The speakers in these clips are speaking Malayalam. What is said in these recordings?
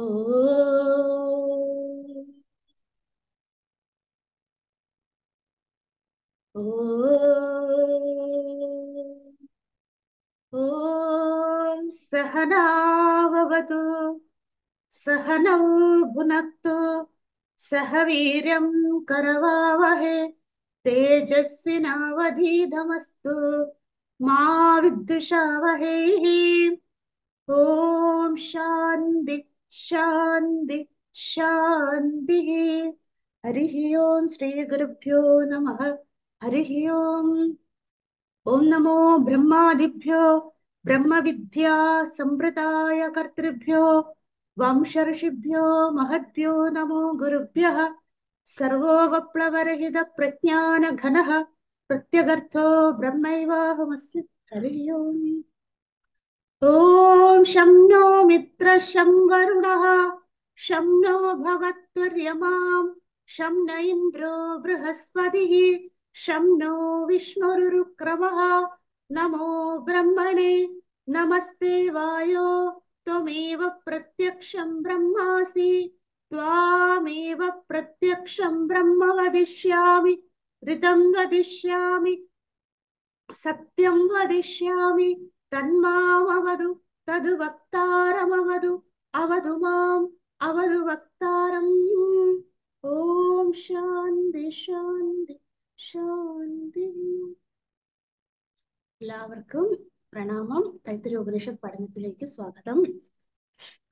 ॐ सहना भवतु सहनौ भुनक्तु सह वीर्यं करवावहे तेजस्विनावधीतमस्तु मा विद्विषावहे। ॐ शान्ति शान्ति शान्तिः। हरिः ॐ श्रीगुरुभ्यो नमः। हरिः ॐ। ॐ नमो ब्रह्मादिभ्यो ब्रह्म विद्या संप्रदाय कर्तृभ्यो वंश ऋषिभ्यो महद्भ्यो नमो गुरुभ्यः। सर्वोपप्लवरहित प्रज्ञान घनः प्रत्यगर्थो ब्रह्मैवाहमस्मि। हरिः ॐ। ॐ शं नो मित्रः शं वरुणः शं नो भगत्वर्यमां शं न इन्द्रो बृहस्पतिः शं नो विष्णुरुक्रमः। नमो ब्रह्मणे नमस्ते वायो त्वमेव प्रत्यक्षं ब्रह्मासि त्वामेव प्रत्यक्षं ब्रह्म वदिष्यामि ऋतं वदिष्यामि सत्यं वदिष्यामि तन्मामवदु तद् वक्तारमवदु अवदु माम् अवदु वक्तारम्। ॐ शान्ति शान्ति शान्ति। എല്ലാവർക്കും പ്രണാമം. തൈത്തിരീയ ഉപനിഷത്ത് പഠനത്തിലേക്ക് സ്വാഗതം.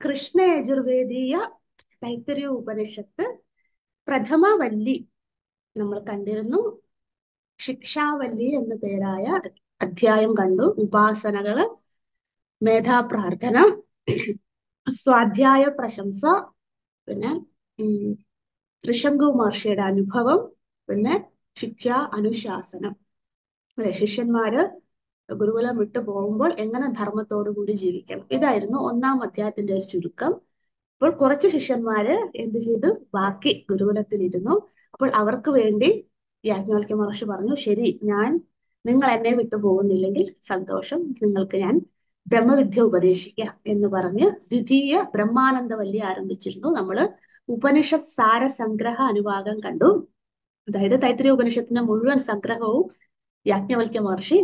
കൃഷ്ണ യജുർവേദീയ തൈത്തിരീയ ഉപനിഷത്ത് പ്രഥമ വല്ലി നമ്മൾ കണ്ടിരുന്നു. ശിക്ഷാവല്ലി എന്ന പേരായ അധ്യായം കണ്ടു. ഉപാസനകള്, മേധാപ്രാർത്ഥന, സ്വാധ്യായ പ്രശംസ, പിന്നെ ഋഷംഗു മഹർഷിയുടെ അനുഭവം, പിന്നെ ശിക്ഷ അനുശാസനം. അല്ലെ, ശിഷ്യന്മാര് ഗുരുകുലം വിട്ടു പോകുമ്പോൾ എങ്ങനെ ധർമ്മത്തോടു കൂടി ജീവിക്കണം, ഇതായിരുന്നു ഒന്നാം അധ്യായത്തിന്റെ ഒരു ചുരുക്കം. അപ്പോൾ കുറച്ച് ശിഷ്യന്മാര് എന്ത് ചെയ്തു, ബാക്കി ഗുരുകുലത്തിലിരുന്നു. അപ്പോൾ അവർക്ക് വേണ്ടി യാജ്ഞവൽക്യ മഹർഷി പറഞ്ഞു, ശരി, നിങ്ങൾ എന്നെ വിട്ടു പോകുന്നില്ലെങ്കിൽ സന്തോഷം, നിങ്ങൾക്ക് ഞാൻ ബ്രഹ്മവിദ്യ ഉപദേശിക്കാം എന്ന് പറഞ്ഞ് ദ്വിതീയ ബ്രഹ്മാനന്ദവല്ലി ആരംഭിച്ചിരുന്നു. നമ്മള് ഉപനിഷത്ത് സാരസംഗ്രഹ അനുഭാഗം കണ്ടു. അതായത് തൈത്തിരീയ ഉപനിഷത്തിന്റെ മുഴുവൻ സംഗ്രഹവും യാജ്ഞവൽക്യ മഹർഷി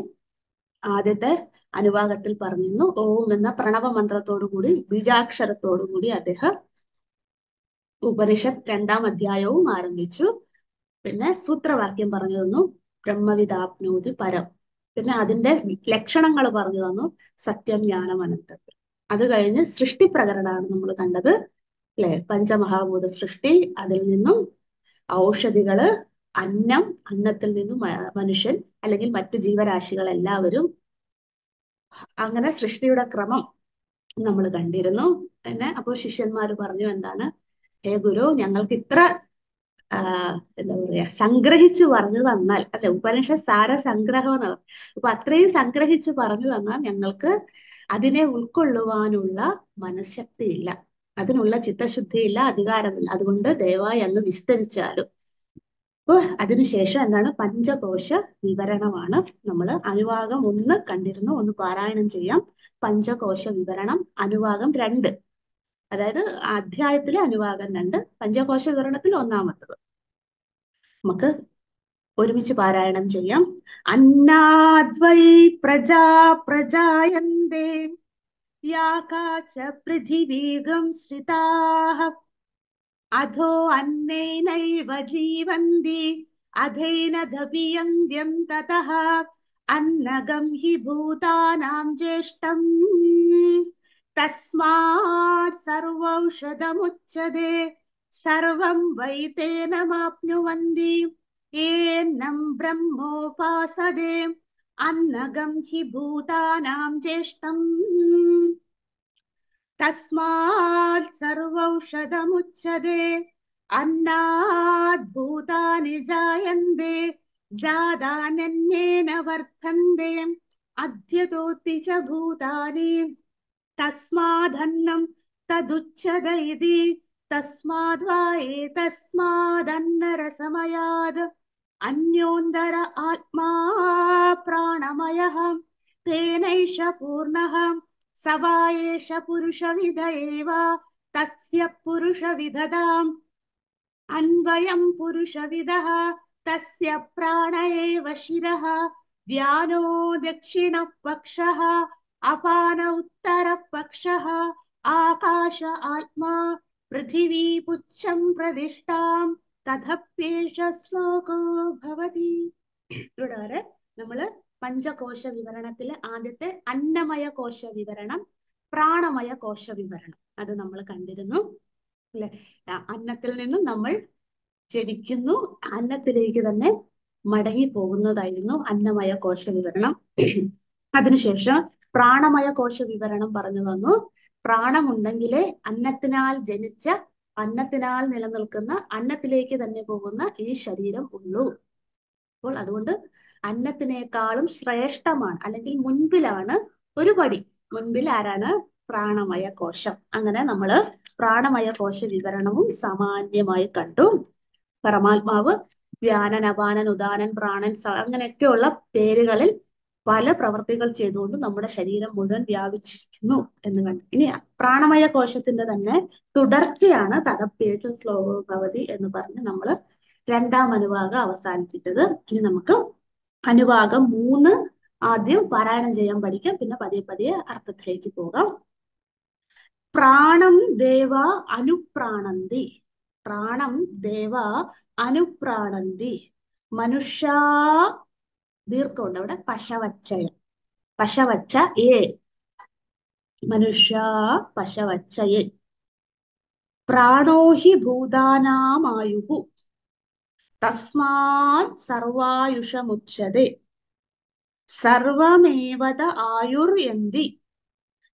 ആദ്യത്തെ അനുഭാഗത്തിൽ പറഞ്ഞിരുന്നു. ഓം എന്ന പ്രണവ മന്ത്രത്തോടുകൂടി, ബീജാക്ഷരത്തോടുകൂടി അദ്ദേഹം ഉപനിഷത്ത് രണ്ടാം അധ്യായവും ആരംഭിച്ചു. പിന്നെ സൂത്രവാക്യം പറഞ്ഞു തന്നു, ബ്രഹ്മവിദാപ്നോതി പരം. പിന്നെ അതിന്റെ ലക്ഷണങ്ങൾ പറഞ്ഞു തന്നു, സത്യം ജ്ഞാനം അനന്തം. അത് കഴിഞ്ഞ് സൃഷ്ടി പ്രകരണമാണ് നമ്മൾ കണ്ടത്, അല്ലെ, പഞ്ചമഹാഭൂത സൃഷ്ടി, അതിൽ നിന്നും ഔഷധികള്, അന്നം, അന്നത്തിൽ നിന്നും മനുഷ്യൻ അല്ലെങ്കിൽ മറ്റു ജീവരാശികൾ എല്ലാവരും, അങ്ങനെ സൃഷ്ടിയുടെ ക്രമം നമ്മൾ കണ്ടിരുന്നു. പിന്നെ അപ്പോൾ ശിഷ്യന്മാര് പറഞ്ഞു, എന്താണ്, ഹേ ഗുരു, ഞങ്ങൾക്ക് ഇത്ര എന്താ പറയാ സംഗ്രഹിച്ചു പറഞ്ഞു തന്നാൽ, അല്ലെ, ഉപനിഷത്ത് സാര സംഗ്രഹം എന്ന് പറഞ്ഞു. അപ്പൊ അത്രയും സംഗ്രഹിച്ചു പറഞ്ഞു തന്നാൽ ഞങ്ങൾക്ക് അതിനെ ഉൾക്കൊള്ളുവാനുള്ള മനഃശക്തിയില്ല, അതിനുള്ള ചിത്തശുദ്ധിയില്ല, അധികാരമില്ല. അതുകൊണ്ട് ദയവായി അങ്ങ് വിസ്തരിച്ചാലും. അപ്പൊ അതിനുശേഷം എന്താണ്, പഞ്ചകോശ വിവരണമാണ്. നമ്മൾ അനുഭാഗം 1 കണ്ടിരുന്നു, ഒന്ന് പാരായണം ചെയ്യാം. പഞ്ചകോശ വിവരണം അനുഭാഗം 2, അതായത് അധ്യായത്തിലെ അനുഭാഗം 2, പഞ്ചകോശ വിവരണത്തിൽ ഒന്നാമത്തത്. നമുക്ക് ഒരുമിച്ച് പാരായണം ചെയ്യാം. അന്നാദ്വൈ പ്രജാ പ്രജായന്തേ യാകാച പൃഥിവീഗം ശ്രിതാഃ അധോ അന്നേനൈവ ജീവന്തി അധൈന ദപിയന്ത്യം തതഃ അന്നഗം ഹി ഭൂതാനാം ജ്യേഷ്ഠം തസ്മാത് സർവൗഷധമുച്യതേ സർവം വൈ തേനമാപ്നുവന്തി ഏനം ബ്രഹ്മോപാസതേ അന്നഗം ഹി ഭൂതാനാം ജ്യേഷ്ഠം തസ്മാത് സർവൗഷധമുച്യതേ അന്നാദ് ഭൂതാനി ജായന്തേ ജാതാനന്യേന വർദ്ധന്തേ അദ്യതോതി ച ഭൂതാനി തസ്മാദന്നം തദുച്യത ഇതി തസ്മാദ്വാ ഏതസ്മാദന്നരസമയാദ് അന്യോന്തര ആത്മാ പ്രാണമയഃ തേനൈഷ പൂർണ്ണഃ സവായേഷ പുരുഷവിദ ഏവ തസ്യ പുരുഷവിദധാം അന്വയം പുരുഷവിദഃ തസ്യ പ്രാണ ഏവ ശിരഃ വ്യാനോ ദക്ഷിണപക്ഷഃ അപാന ഉത്തരപക്ഷഃ ആകാശ ആത്മാ പൃഥിവീ പുച്ഛം പ്രതിഷ്ഠാം തഥപ്യേഷ ശ്ലോകോ ഭവതി. ഇവിടെ വരെ നമ്മള് പഞ്ചകോശ വിവരണത്തിലെ ആദ്യത്തെ അന്നമയ കോശ വിവരണം, പ്രാണമയ കോശ വിവരണം അത് നമ്മൾ കണ്ടിരുന്നു അല്ലെ. അന്നത്തിൽ നിന്നും നമ്മൾ ജനിക്കുന്നു, അന്നത്തിലേക്ക് തന്നെ മടങ്ങി പോകുന്നതായിരുന്നു അന്നമയ കോശ വിവരണം. അതിനുശേഷം പ്രാണമയ കോശ വിവരണം പറഞ്ഞു തന്നു. പ്രാണമുണ്ടെങ്കിലേ അന്നത്തിനാൽ ജനിച്ച, അന്നത്തിനാൽ നിലനിൽക്കുന്ന, അന്നത്തിലേക്ക് തന്നെ പോകുന്ന ഈ ശരീരം ഉള്ളൂ. അപ്പോൾ അതുകൊണ്ട് അന്നത്തിനേക്കാളും ശ്രേഷ്ഠമാണ്, അല്ലെങ്കിൽ മുൻപിലാണ്, ഒരു പടി മുൻപിൽ ആരാണ്? പ്രാണമയ കോശം. അങ്ങനെ നമ്മള് പ്രാണമയ കോശ വിവരണവും സാമാന്യമായി കണ്ടു. പരമാത്മാവ് വ്യാനൻ, അപാനൻ, ഉദാനൻ, പ്രാണൻ അങ്ങനെയൊക്കെയുള്ള പേരുകളിൽ പല പ്രവർത്തികൾ ചെയ്തുകൊണ്ട് നമ്മുടെ ശരീരം മുഴുവൻ വ്യാപിച്ചിരിക്കുന്നു എന്ന് കണ്ടു. ഇനി പ്രാണമയ കോശത്തിന്റെ തന്നെ തുടർച്ചയാണ് തദപ്യേഷ ശ്ലോകോ ഭവതി എന്ന് പറഞ്ഞ് നമ്മൾ രണ്ടാം അനുഭാഗം അവസാനിപ്പിച്ചത്. ഇനി നമുക്ക് അനുഭാഗം 3 ആദ്യം പാരായണം ചെയ്യാൻ പഠിക്കാം, പിന്നെ പതിയെ പതിയെ അർത്ഥത്തിലേക്ക് പോകാം. പ്രാണം ദേവ അനുപ്രാണന്തി. പ്രാണം ദേവ അനുപ്രാണന്തി. മനുഷ്യ ദീർഘമുണ്ട് അവിടെ, പശവച്ചയ, പശവച്ച ഏ, മനുഷ്യ പശവച്ചയെ. പ്രാണോ ഹി ഭൂതാനാമായുഃ തസ്മാത് സർവായുഷമുച്യതേ. സർവമേവത ആയുർയന്തി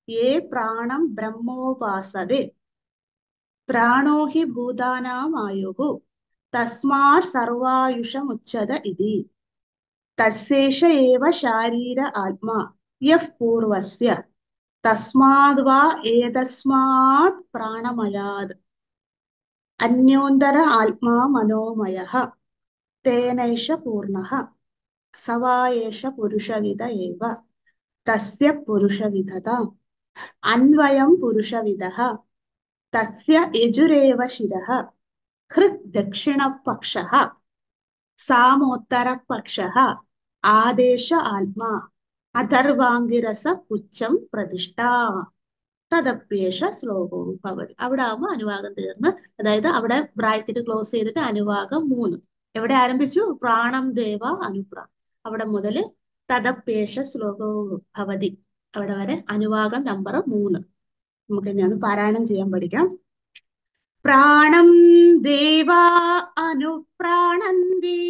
യേ പ്രാണം ബ്രഹ്മോപാസതേ. പ്രാണോ ഹി ഭൂതാനാമായുഃ തസ്മാത് സർവായുഷമുച്യത ഇതി. തസ്യേഷ ഏവ ശാരീര ആത്മാ യഃ പൂർവസ്യ തസ്മാദ് വാ ഏതസ്മാത് പ്രാണമയാത് അന്യോന്തര ആത്മാ മനോമയഃ തേനൈഷ പൂർണ്ണഃ സവായേഷ പുരുഷവിദ ഏവ തസ്യ പുരുഷവിദധാം അന്വയം പുരുഷവിദഃ തസ്യ യജുരേവ ശിരഃ ഹൃദ് ദക്ഷിണപക്ഷഃ സാമോത്തരപക്ഷഃ ആദേശ ആത്മാ അഥർവാംഗിരസ പുച്ഛം പ്രതിഷ്ഠാ തദപ്യേഷ ശ്ലോകോ ഭവതി. അവിടെ ആവുമ്പോൾ അനുവാകം തീർന്ന്, അതായത് അവിടെ ബ്രാക്കറ്റ് ക്ലോസ് ചെയ്തിട്ട് അനുവാകം 3 എവിടെ ആരംഭിച്ചു? പ്രാണം ദേവ അനുപ്രാ, അവിടെ മുതൽ തദപ്യേഷ ശ്ലോകോ ഭവതി അവിടെ വരെ അനുവാകം നമ്പർ 3. നമുക്ക് ഇനി അത് പാരായണം ചെയ്യാൻ പഠിക്കാം. പ്രാണം ദേവ അനുപ്രാണന്തി.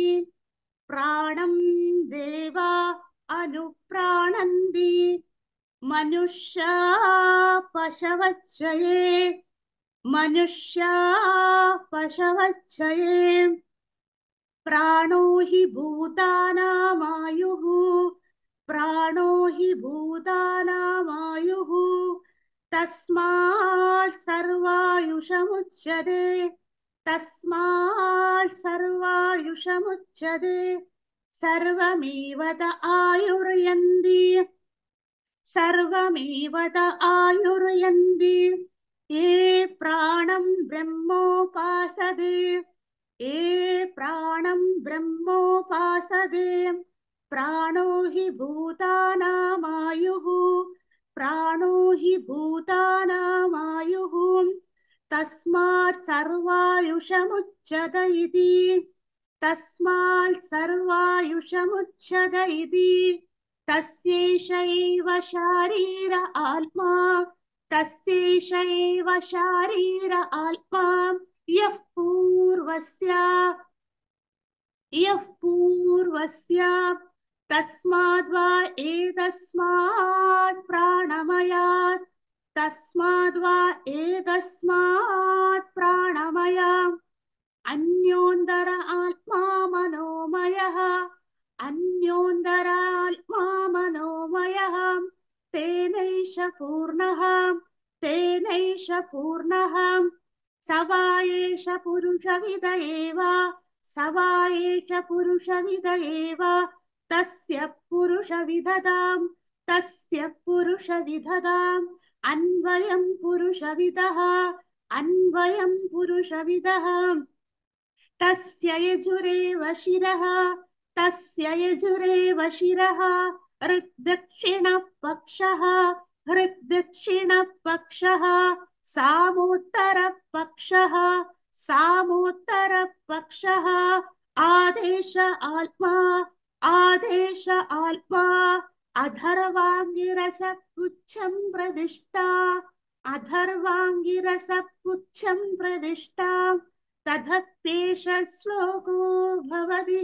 പ്രാണം ദേവ അനുപ്രാണന്തി. മനുഷ്യ പശവച്ചയേ. മനുഷ്യ പശവച്ചയേ. പ്രാണോ ഹി ഭൂതാനാമായുഃ. പ്രാണോ ഹി ഭൂതാനാമായുഃ തസ്മാത് സർവായുഷമുച്യതേ. തസ്മാത് സർവായുഷമുച്യതേ. സർവമേവത ആയുർയന്തി. സർവമേവത ആയുർയന്തി യേ പ്രാണം ബ്രഹ്മോപാസതേ. യേ പ്രാണം ബ്രഹ്മോപാസതേ. പ്രാണോ ഹി ഭൂതാനാമായുഃ. പ്രാണോ ഹി ഭൂതാനാമായുഃ തസ്മാത് സർവായുഷമുച്യത ഇതി. തസ്മാത് സർവായുഷമുച്യത ഇതി. തസ്യേഷൈവ ശാരീര ആത്മാ. തസ്യേഷൈവ ശാരീര ആത്മാ യഃ പൂർവസ്യ. യഃ പൂർവസ്യ തസ്മാദ് വാ ഏതസ്മാത് പ്രാണമയാത്. തസ്മാദ് വാ ഏതസ്മാത് പ്രാണമയാം അന്യോന്തര ആത്മാ മനോമയഃ. അന്യോന്തര ആത്മാ മനോമയഃ തേനൈഷ പൂർണ്ണഃ. തേനൈഷ പൂർണ്ണഃ സവായേഷ പുരുഷവിദ ഏവ. സവായേഷ പുരുഷവിദ ഏവ തസ്യ പുരുഷവിദധാം. തസ്യ പുരുഷവിദധാം അന്വയം പുരുഷവിദഃ അന്വയം പുരുഷവിദഃ തസ്യ യജുരേവ ശിരഃ തസ്യ യജുരേവ ശിരഃ ഹൃദ്ദക്ഷിണപക്ഷഃ ഹൃദ്ദക്ഷിണപക്ഷഃ സാമോത്തരപക്ഷഃ സാമോത്തരപക്ഷഃ ആദേശ ആത്മാ ആദേശ ആത്മാ അഥർവാംഗിരസ പുച്ഛം പ്രതിഷ്ഠാ അഥർവാംഗിരസ പുച്ഛം പ്രതിഷ്ഠാ തഥപ്യേഷ ശ്ലോകോ ഭവതി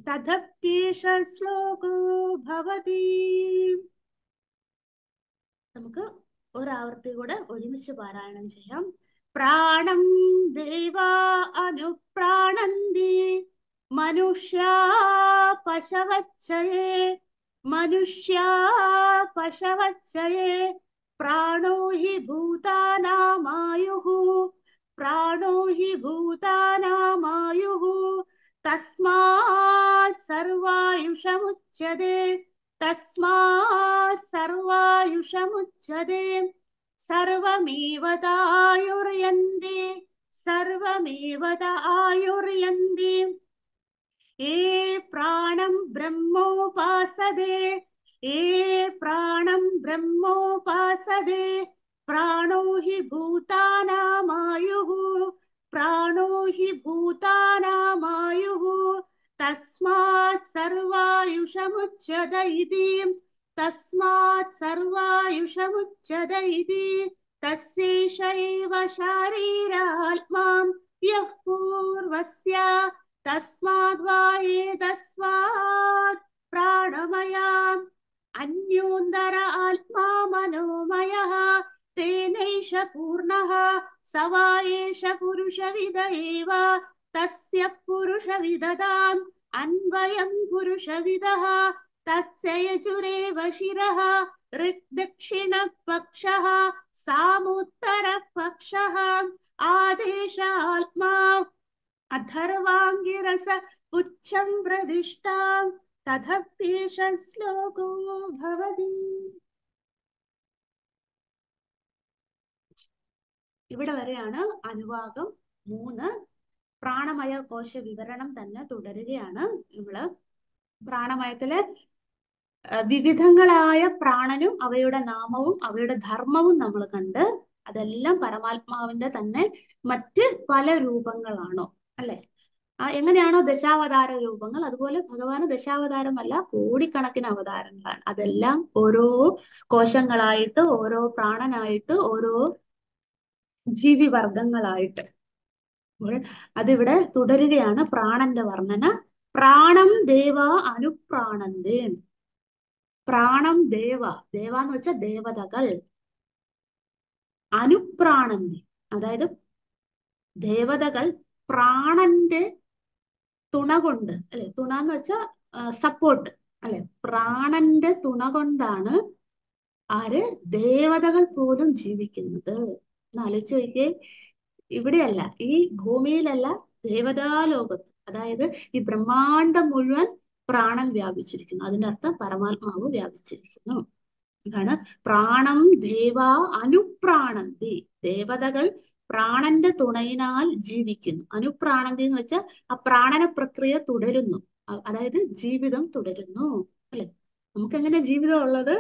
തഥപ്യേഷ ശ്ലോകോ ഭവതി. നമുക്ക് ഒരാവർത്തി കൂടെ ഒരുമിച്ച് പാരായണം ചെയ്യാം. പ്രാണം ദേവാ അനുപ്രാണന്തി മനുഷ്യാ പശവച്ചയേ മനുഷ്യാ പശവച്ചയേ പ്രാണോ ഹി ഭൂതാനാമായുഃ പ്രാണോ ഹി ഭൂതാനാമായുഃ തസ്മാത് സർവായുഷമുച്യതേ തസ്മാത് സർവായുഷമുച്യതേ സർവമേവതായുർയന്തി സർവമേവതായുർയന്തി ഏ പ്രാണം ബ്രഹ്മോപാസതേ ഏ പ്രാണം ബ്രഹ്മോപാസതേ പ്രാണോ ഹി ഭൂതാനാമായുഃ പ്രാണോ ഹി ഭൂതാനാമായുഃ തസ്മാത് സർവായുഷമുച്യത ഇതി തസ്മാത് സർവായുഷമുച്യത ഇതി തസ്യേഷൈവ ശരീരാത്മാ യഃ പൂർവസ്യ തസ്മാദ് വാ ഏതസ്മാത് പ്രാണമയാം അന്യോന്തര ആത്മാ മനോമയഃ തേനൈഷ പൂർണ്ണഃ സ വാ ഏഷ പുരുഷവിദ ഏവ തസ്യ പുരുഷവിദതാം അന്വയം പുരുഷവിദഃ തസ്യ യജുരേവ ശിരഃ ഋഗ്ദക്ഷിണപക്ഷഃ സാമോത്തരപക്ഷഃ ആദേശ ആത്മാ അഥർവാംഗിരസ പുച്ഛം പ്രതിഷ്ഠാം തഥപ്യേഷ ശ്ലോകോ ഭവതി. ഇവിടെ വരെയാണ് അനുവാദം 3. പ്രാണമയ കോശ വിവരണം തന്നെ തുടരുകയാണ്. നമ്മള് പ്രാണമയത്തിലെ വിവിധങ്ങളായ പ്രാണനും അവയുടെ നാമവും അവയുടെ ധർമ്മവും നമ്മൾ കണ്ട് അതെല്ലാം പരമാത്മാവിന്റെ തന്നെ മറ്റ് പല രൂപങ്ങളാണോ അല്ലെ? എങ്ങനെയാണോ ദശാവതാര രൂപങ്ങൾ, അതുപോലെ ഭഗവാന് ദശാവതാരമല്ല, കോടിക്കണക്കിന് അവതാരങ്ങളാണ്. അതെല്ലാം ഓരോ കോശങ്ങളായിട്ട്, ഓരോ പ്രാണനായിട്ട്, ഓരോ ജീവിവർഗങ്ങളായിട്ട്. അതിവിടെ തുടരുകയാണ് പ്രാണന്റെ വർണ്ണന. പ്രാണം ദേവ അനുപ്രാണന്തേ. പ്രാണം ദേവ, ദേവ എന്ന് വെച്ചാൽ ദേവതകൾ. അനുപ്രാണന്തി, അതായത് ദേവതകൾ പ്രാണന്റെ തുണ കൊണ്ട്, അല്ലെ, തുണ എന്ന് വെച്ചാൽ സപ്പോർട്ട്, അല്ലെ, പ്രാണന്റെ തുണ കൊണ്ടാണ് ആര് ദേവതകൾ പോലും ജീവിക്കുന്നത്. ആലോചിച്ച് നോക്കിയേ, ഇവിടെയല്ല, ഈ ഭൂമിയിലല്ല, ദേവതാലോകത്ത്, അതായത് ഈ ബ്രഹ്മാണ്ടം മുഴുവൻ പ്രാണൻ വ്യാപിച്ചിരിക്കുന്നു. അതിന്റെ അർത്ഥം പരമാത്മാവ് വ്യാപിച്ചിരിക്കുന്നു. ഇതാണ് പ്രാണം ദേവ അനുപ്രാണന്തി. ദേവതകൾ പ്രാണന്റെ തുണയിനാൽ ജീവിക്കുന്നു. അനുപ്രാണന്തി എന്ന് വെച്ചാൽ ആ പ്രാണന പ്രക്രിയ തുടരുന്നു, അതായത് ജീവിതം തുടരുന്നു, അല്ലെ? നമുക്ക് എങ്ങനെ ജീവിതം ഉള്ളത്?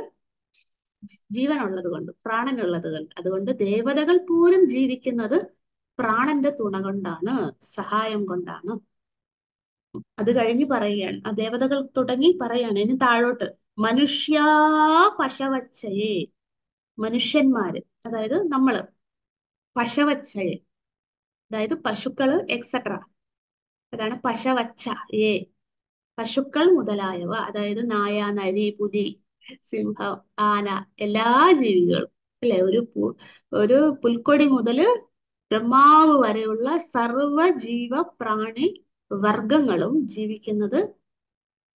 ജീവനുള്ളത് കൊണ്ട്, പ്രാണനുള്ളത് കൊണ്ട്. അതുകൊണ്ട് ദേവതകൾ പോലും ജീവിക്കുന്നത് പ്രാണന്റെ തുണ കൊണ്ടാണ്, സഹായം കൊണ്ടാണ്. അത് കഴിഞ്ഞ് പറയുകയാണ്, ആ ദേവതകൾ തുടങ്ങി പറയാണ് ഇനി താഴോട്ട്. മനുഷ്യാ പശവച്ചയെ, മനുഷ്യന്മാര്, അതായത് നമ്മള്, പശവച്ചയെ, അതായത് പശുക്കള് എക്സെട്ര, അതാണ് പശവച്ച ഏ, പശുക്കൾ മുതലായവ, അതായത് നായ, നരി, പുലി, സിംഹം, ആന, എല്ലാ ജീവികളും, അല്ലെ? ഒരു പുൽക്കൊടി മുതല് ബ്രഹ്മാവ് വരെയുള്ള സർവ ജീവ പ്രാണി വർഗങ്ങളും ജീവിക്കുന്നത്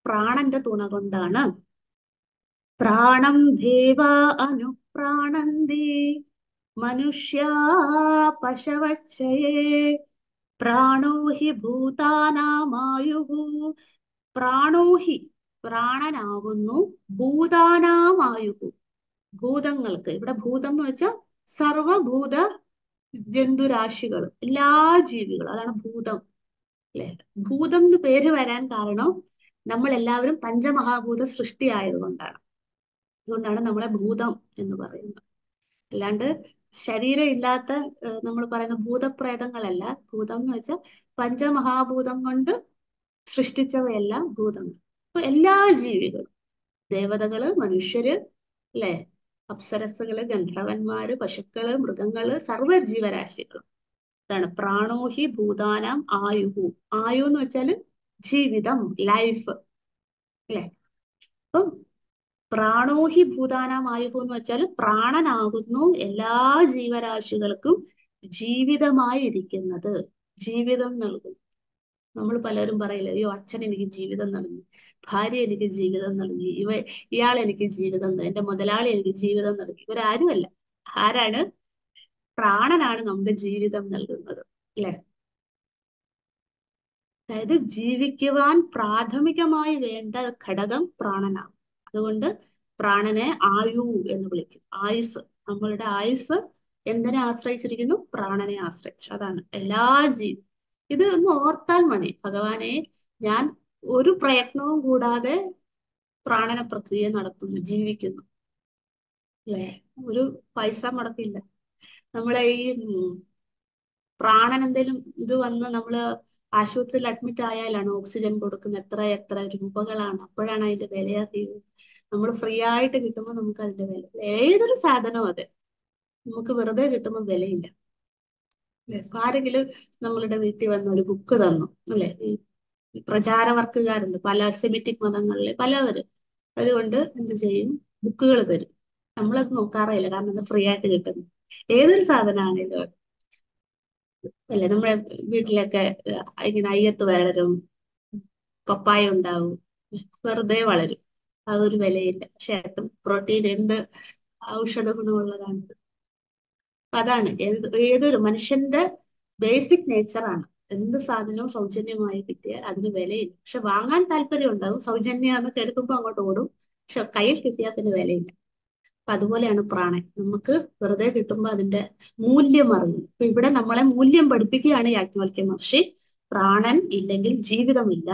പ്രാണന്റെ തുണ കൊണ്ടാണ്. പ്രാണം ദേവ അനുപ്രാണന്തി മനുഷ്യാ പശവച്ചയേ പ്രാണോ ഹി ഭൂതാനാമായുഃ. പ്രാണോ ഹി, പ്രാണനാകുന്നു, ഭൂതാനാമായുഃ, ഭൂതങ്ങൾക്ക്. ഇവിടെ ഭൂതം എന്ന് വെച്ചാൽ സർവഭൂത ജന്തുരാശികൾ, എല്ലാ ജീവികളും, അതാണ് ഭൂതം അല്ലെ. ഭൂതം എന്ന് പേര് വരാൻ കാരണം നമ്മൾ എല്ലാവരും പഞ്ചമഹാഭൂത സൃഷ്ടി ആയതുകൊണ്ടാണ്. അതുകൊണ്ടാണ് നമ്മളെ ഭൂതം എന്ന് പറയുന്നത്. അല്ലാണ്ട് ശരീരം ഇല്ലാത്ത നമ്മൾ പറയുന്ന ഭൂതപ്രേതങ്ങളല്ല. ഭൂതം എന്ന് വെച്ചാൽ പഞ്ചമഹാഭൂതം കൊണ്ട് സൃഷ്ടിച്ചവയെല്ലാം ഭൂതങ്ങൾ. അപ്പൊ എല്ലാ ജീവികളും, ദേവതകള്, മനുഷ്യര് അല്ലെ, അപ്സരസ്സുകള്, ഗന്ധർവന്മാര്, പശുക്കള്, മൃഗങ്ങള്, സർവ്വ ജീവരാശികളും. അതാണ് പ്രാണോഹി ഭൂതാനാം ആയുഹു. ആയു എന്ന് വെച്ചാല് ജീവിതം, ലൈഫ് അല്ലെ. അപ്പം പ്രാണോഹി ഭൂതാനാം ആയുഹു എന്ന് വെച്ചാൽ പ്രാണനാകുന്നു എല്ലാ ജീവരാശികൾക്കും ജീവിതമായി ഇരിക്കുന്നത്, ജീവിതം നൽകും. നമ്മൾ പലരും പറയില്ല, അയ്യോ അച്ഛൻ എനിക്ക് ജീവിതം നൽകി, ഭാര്യ എനിക്ക് ജീവിതം നൽകി, ഇയാൾ എനിക്ക് ജീവിതം നൽകി, എന്റെ മുതലാളി എനിക്ക് ജീവിതം നൽകി. ഇവരാരുമല്ല. ആരാണ്? പ്രാണനാണ് നമുക്ക് ജീവിതം നൽകുന്നത് അല്ലെ. അതായത് ജീവിക്കുവാൻ പ്രാഥമികമായി വേണ്ട ഘടകം പ്രാണനാണ്. അതുകൊണ്ട് പ്രാണനെ ആയു എന്ന് വിളിക്കും. ആയുസ്, നമ്മളുടെ ആയുസ് എന്തിനെ ആശ്രയിച്ചിരിക്കുന്നു? പ്രാണനെ ആശ്രയിച്ചു. അതാണ് എല്ലാ ജീവി ഇത് ഒന്ന് ഓർത്താൽ മതി. ഭഗവാനെ ഞാൻ ഒരു പ്രയത്നവും കൂടാതെ പ്രാണന പ്രക്രിയ നടത്തുന്നു, ജീവിക്കുന്നു അല്ലെ. ഒരു പൈസ മുടക്കില്ല. നമ്മളെ ഈ പ്രാണൻ എന്തെങ്കിലും ഇത് വന്ന് നമ്മള് ആശുപത്രിയിൽ അഡ്മിറ്റ് ആയാലാണ് ഓക്സിജൻ കൊടുക്കുന്ന എത്ര എത്ര രൂപകളാണ്. അപ്പോഴാണ് അതിന്റെ വില അറിയുന്നത്. നമ്മൾ ഫ്രീ ആയിട്ട് കിട്ടുമ്പോൾ നമുക്ക് അതിന്റെ വില, ഏതൊരു സാധനവും അതെ, നമുക്ക് വെറുതെ കിട്ടുമ്പോൾ വിലയില്ല അല്ലെ. ആരെങ്കിലും നമ്മളുടെ വീട്ടിൽ വന്ന് ഒരു ബുക്ക് തന്നു അല്ലെ, ഈ പ്രചാര വർക്കുകാരുണ്ട് പല സെമിറ്റിക് മതങ്ങളിലെ പലവരും, അവരുകൊണ്ട് എന്ത് ചെയ്യും, ബുക്കുകൾ തരും. നമ്മളത് നോക്കാറില്ല, കാരണം അത് ഫ്രീ ആയിട്ട് കിട്ടുന്നു. ഏതൊരു സാധനമാണേലും അല്ലെ. നമ്മുടെ വീട്ടിലൊക്കെ ഇങ്ങനെ അയ്യത്ത് വളരും, പപ്പായ ഉണ്ടാവും, വെറുതെ വളരും, അതൊരു വിലയില്ല. പക്ഷെ പ്രോട്ടീൻ എന്ത് ഔഷധ ഗുണമുള്ളതാണ്. അപ്പൊ അതാണ് ഏതൊരു മനുഷ്യന്റെ ബേസിക് നേച്ചറാണ്. എന്ത് സാധനവും സൗജന്യമായി കിട്ടിയാൽ അതിന് വിലയില്ല. പക്ഷെ വാങ്ങാൻ താല്പര്യം ഉണ്ടാവും, സൗജന്യാന്ന് കേൾക്കുമ്പോ അങ്ങോട്ട് ഓടും, പക്ഷെ കയ്യിൽ കിട്ടിയാൽ പിന്നെ വിലയില്ല. അപ്പൊ അതുപോലെയാണ് പ്രാണൻ. നമുക്ക് വെറുതെ കിട്ടുമ്പോ അതിന്റെ മൂല്യം അറിയും. ഇപ്പൊ ഇവിടെ നമ്മളെ മൂല്യം പഠിപ്പിക്കുകയാണ് യാജ്ഞവൽക്യ മഹർഷി. പ്രാണൻ ഇല്ലെങ്കിൽ ജീവിതമില്ല.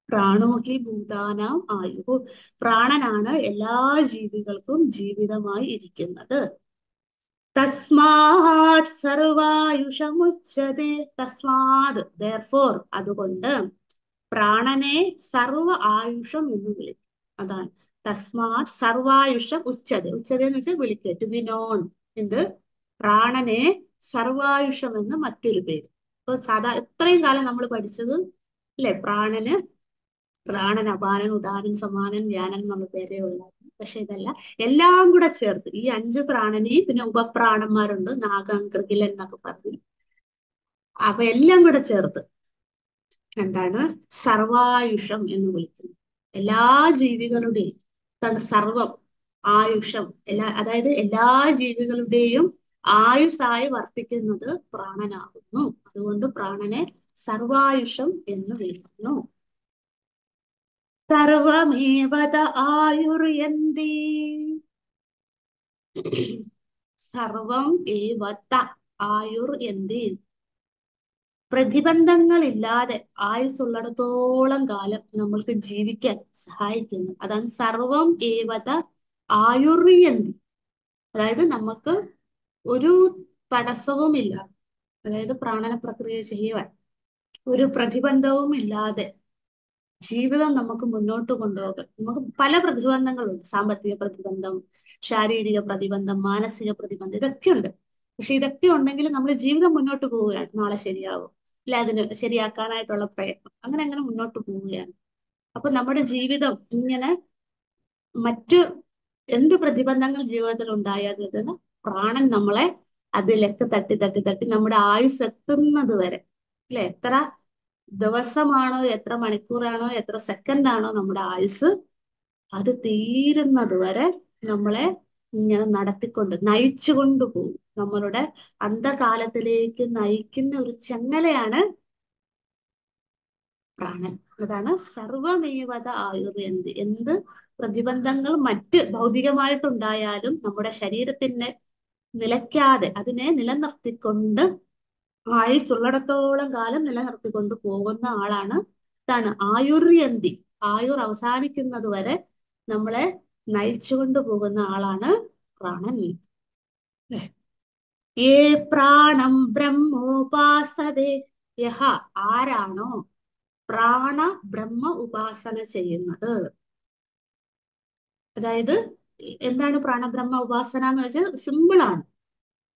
പ്രാണോഹി ഭൂതാനാം ആയുഹു. പ്രാണനാണ് എല്ലാ ജീവികൾക്കും ജീവിതമായി ഇരിക്കുന്നത്. തസ്മാത് സർവായുഷമുച്ചതേ. തസ്മാത് ദെയർഫോർ, അതുകൊണ്ട് പ്രാണനെ സർവ ആയുഷം എന്ന് വിളിക്കും. അതാണ് തസ്മാത് സർവായുഷം ഉച്ചത. ഉച്ചത എന്ന് വെച്ചാൽ വിളിക്കുക, ടു ബി നോൺ. എന്ത്? പ്രാണനെ സർവായുഷം എന്ന് മറ്റൊരു പേര്. ഇപ്പൊ ഇത്രയും കാലം നമ്മൾ പഠിച്ചത് അല്ലെ, പ്രാണൻ അപാനൻ ഉദാനൻ സമാനൻ വ്യാനൻ എന്നുള്ള പേരേ ഉള്ളൂ. പക്ഷെ ഇതല്ല, എല്ലാം കൂടെ ചേർത്ത് ഈ 5 പ്രാണനെയും പിന്നെ ഉപപ്രാണന്മാരുണ്ട്, നാഗം, കൃകിലൻ എന്നൊക്കെ പറഞ്ഞു. അപ്പൊ എല്ലാം കൂടെ ചേർത്ത് എന്താണ് സർവായുഷം എന്ന് വിളിക്കുന്നത്. എല്ലാ ജീവികളുടെയും സർവം ആയുഷം, അതായത് എല്ലാ ജീവികളുടെയും ആയുസ്സായി വർത്തിക്കുന്നത് പ്രാണനാകുന്നു. അതുകൊണ്ട് പ്രാണനെ സർവായുഷം എന്ന് വിളിക്കുന്നു. സർവമേവത ആയുർയന്തി. സർവം ഏവത ആയുർയന്തി. പ്രതിബന്ധങ്ങളില്ലാതെ ആയുസ്സുള്ളിടത്തോളം കാലം നമ്മൾക്ക് ജീവിക്കാൻ സഹായിക്കുന്നു. അതാണ് സർവം ഏവത ആയുർയന്തി. അതായത് നമുക്ക് ഒരു തടസ്സവുമില്ല, അതായത് പ്രാണന പ്രക്രിയ ചെയ്യുവാൻ ഒരു പ്രതിബന്ധവും ഇല്ലാതെ ജീവിതം നമുക്ക് മുന്നോട്ട് കൊണ്ടുപോകാം. നമുക്ക് പല പ്രതിബന്ധങ്ങളുണ്ട്. സാമ്പത്തിക പ്രതിബന്ധം, ശാരീരിക പ്രതിബന്ധം, മാനസിക പ്രതിബന്ധം, ഇതൊക്കെ ഉണ്ട്. പക്ഷെ ഇതൊക്കെ ഉണ്ടെങ്കിൽ നമ്മൾ ജീവിതം മുന്നോട്ട് പോവുകയാണ്. നാളെ ശരിയാവും, അല്ലെ, അതിന് ശരിയാക്കാനായിട്ടുള്ള പ്രയത്നം, അങ്ങനെ അങ്ങനെ മുന്നോട്ട് പോവുകയാണ്. അപ്പൊ നമ്മുടെ ജീവിതം ഇങ്ങനെ മറ്റു എന്ത് പ്രതിബന്ധങ്ങൾ ജീവിതത്തിൽ ഉണ്ടായാൽ പ്രാണൻ നമ്മളെ അതിലൊക്കെ തട്ടി തട്ടി തട്ടി നമ്മുടെ ആയുസ് എത്തുന്നത് വരെ അല്ലെ, എത്ര ദിവസമാണോ, എത്ര മണിക്കൂറാണോ, എത്ര സെക്കൻഡാണോ നമ്മുടെ ആയുസ്, അത് തീരുന്നത് വരെ നമ്മളെ ഇങ്ങനെ നടത്തിക്കൊണ്ട് നയിച്ചുകൊണ്ട് പോകും. നമ്മളുടെ അന്ധകാലത്തിലേക്ക് നയിക്കുന്ന ഒരു ചങ്ങലയാണ് പ്രാണൻ. അതാണ് സർവമേവത ആയുർയന്തി. എന്ത് പ്രതിബന്ധങ്ങൾ മറ്റ് ഭൗതികമായിട്ടുണ്ടായാലും നമ്മുടെ ശരീരത്തിന്റെ നിലയ്ക്കാതെ അതിനെ നിലനിർത്തിക്കൊണ്ട് ആയുസ്സുള്ളിടത്തോളം കാലം നിലനിർത്തിക്കൊണ്ട് പോകുന്ന ആളാണ് ഇതാണ് ആയുർയന്തി. ആയുർ അവസാനിക്കുന്നത് വരെ നമ്മളെ നയിച്ചുകൊണ്ട് പോകുന്ന ആളാണ് പ്രാണൻ. ല്ലേ? ഏ പ്രാണം ബ്രഹ്മോപാസതേ യഹ, ആരാണോ പ്രാണ ബ്രഹ്മ ഉപാസന ചെയ്യുന്നത്. അതായത് എന്താണ് പ്രാണബ്രഹ്മ ഉപാസന എന്ന് വെച്ചാൽ സിമ്പിൾ ആണ്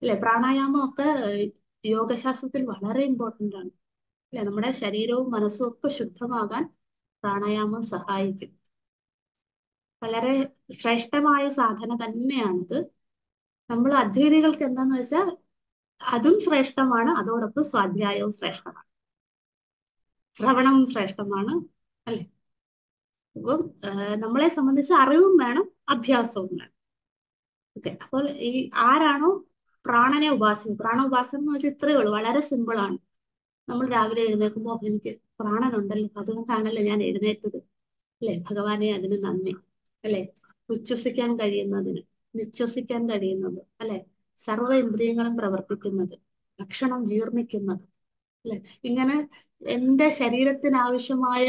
അല്ലെ. പ്രാണായാമം ഒക്കെ യോഗശാസ്ത്രത്തിൽ വളരെ ഇമ്പോർട്ടന്റ് ആണ് അല്ലെ. നമ്മുടെ ശരീരവും മനസ്സും ഒക്കെ ശുദ്ധമാകാൻ പ്രാണായാമം സഹായിക്കും. വളരെ ശ്രേഷ്ഠമായ സാധന തന്നെയാണിത്. നമ്മൾ അദ്വൈതികൾക്ക് എന്താന്ന് വെച്ചാൽ അതും ശ്രേഷ്ഠമാണ്, അതോടൊപ്പം സ്വാധ്യായവും ശ്രേഷ്ഠമാണ്, ശ്രവണവും ശ്രേഷ്ഠമാണ് അല്ലെ. അപ്പം നമ്മളെ സംബന്ധിച്ച് അറിവും വേണം, അഭ്യാസവും വേണം. ഓക്കെ. അപ്പോൾ ഈ ആരാണോ പ്രാണനെ ഉപാസിക്കുന്നത്, പ്രാണ ഉപാസനം എന്ന് വെച്ചാൽ ഇത്രയേ ഉള്ളൂ, വളരെ സിമ്പിൾ ആണ്. നമ്മൾ രാവിലെ എഴുന്നേൽക്കുമ്പോൾ എനിക്ക് പ്രാണനുണ്ടല്ലോ, അതുകൊണ്ടാണല്ലോ ഞാൻ എഴുന്നേറ്റത് അല്ലെ, ഭഗവാനെ അതിന് നന്ദി അല്ലെ. ഉച്ഛ്വസിക്കാൻ കഴിയുന്നതിന്, നിശ്വസിക്കാൻ കഴിയുന്നത് അല്ലെ, സർവ്വ ഇന്ദ്രിയങ്ങളും പ്രവർത്തിക്കുന്നത്, ഭക്ഷണം ജീർണിക്കുന്നത് അല്ലെ, ഇങ്ങനെ എന്റെ ശരീരത്തിന് ആവശ്യമായ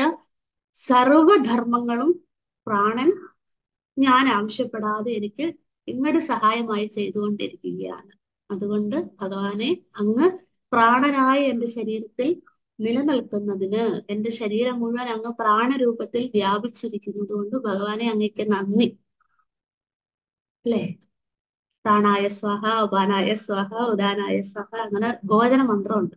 സർവധർമ്മങ്ങളും പ്രാണൻ ഞാൻ ആവശ്യപ്പെടാതെ എനിക്ക് ഇങ്ങോട്ട് സഹായമായി ചെയ്തുകൊണ്ടിരിക്കുകയാണ്. അതുകൊണ്ട് ഭഗവാനെ അങ്ങ് പ്രാണനായ എന്റെ ശരീരത്തിൽ നിലനിൽക്കുന്നതിന്, എന്റെ ശരീരം മുഴുവൻ അങ്ങ് പ്രാണരൂപത്തിൽ വ്യാപിച്ചിരിക്കുന്നത് കൊണ്ട് ഭഗവാനെ അങ്ങേക്ക് നന്ദി അല്ലേ. പ്രാണായ സ്വാഹ, ഉപാനായ സ്വാഹ, ഉദാനായ സ്വാഹ, അങ്ങനെ ഗോചന മന്ത്രമുണ്ട്.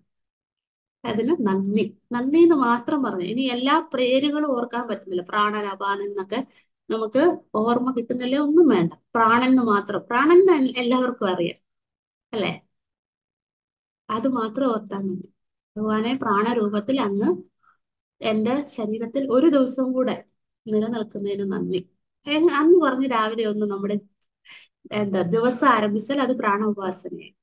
അതിന് നന്ദി, നന്ദി എന്ന് മാത്രം പറഞ്ഞു. ഇനി എല്ലാ പേരുകളും ഓർക്കാൻ പറ്റുന്നില്ല, പ്രാണൻ അപാനൻ എന്നൊക്കെ നമുക്ക് ഓർമ്മ കിട്ടുന്നില്ല, ഒന്നും വേണ്ട, പ്രാണൻ എന്ന് മാത്രം. പ്രാണൻ എല്ലാവർക്കും അറിയാം അല്ലെ, അത് മാത്രം ഓർത്താൽ മതി. ഭഗവാനെ പ്രാണരൂപത്തിൽ അങ്ങ് എന്റെ ശരീരത്തിൽ ഒരു ദിവസം കൂടെ നിലനിൽക്കുന്നതിന് നന്ദി അന്ന് പറഞ്ഞ് രാവിലെ ഒന്ന് നമ്മുടെ ദിവസം ആരംഭിച്ചാൽ അത് പ്രാണ ഉപാസനയാണ്.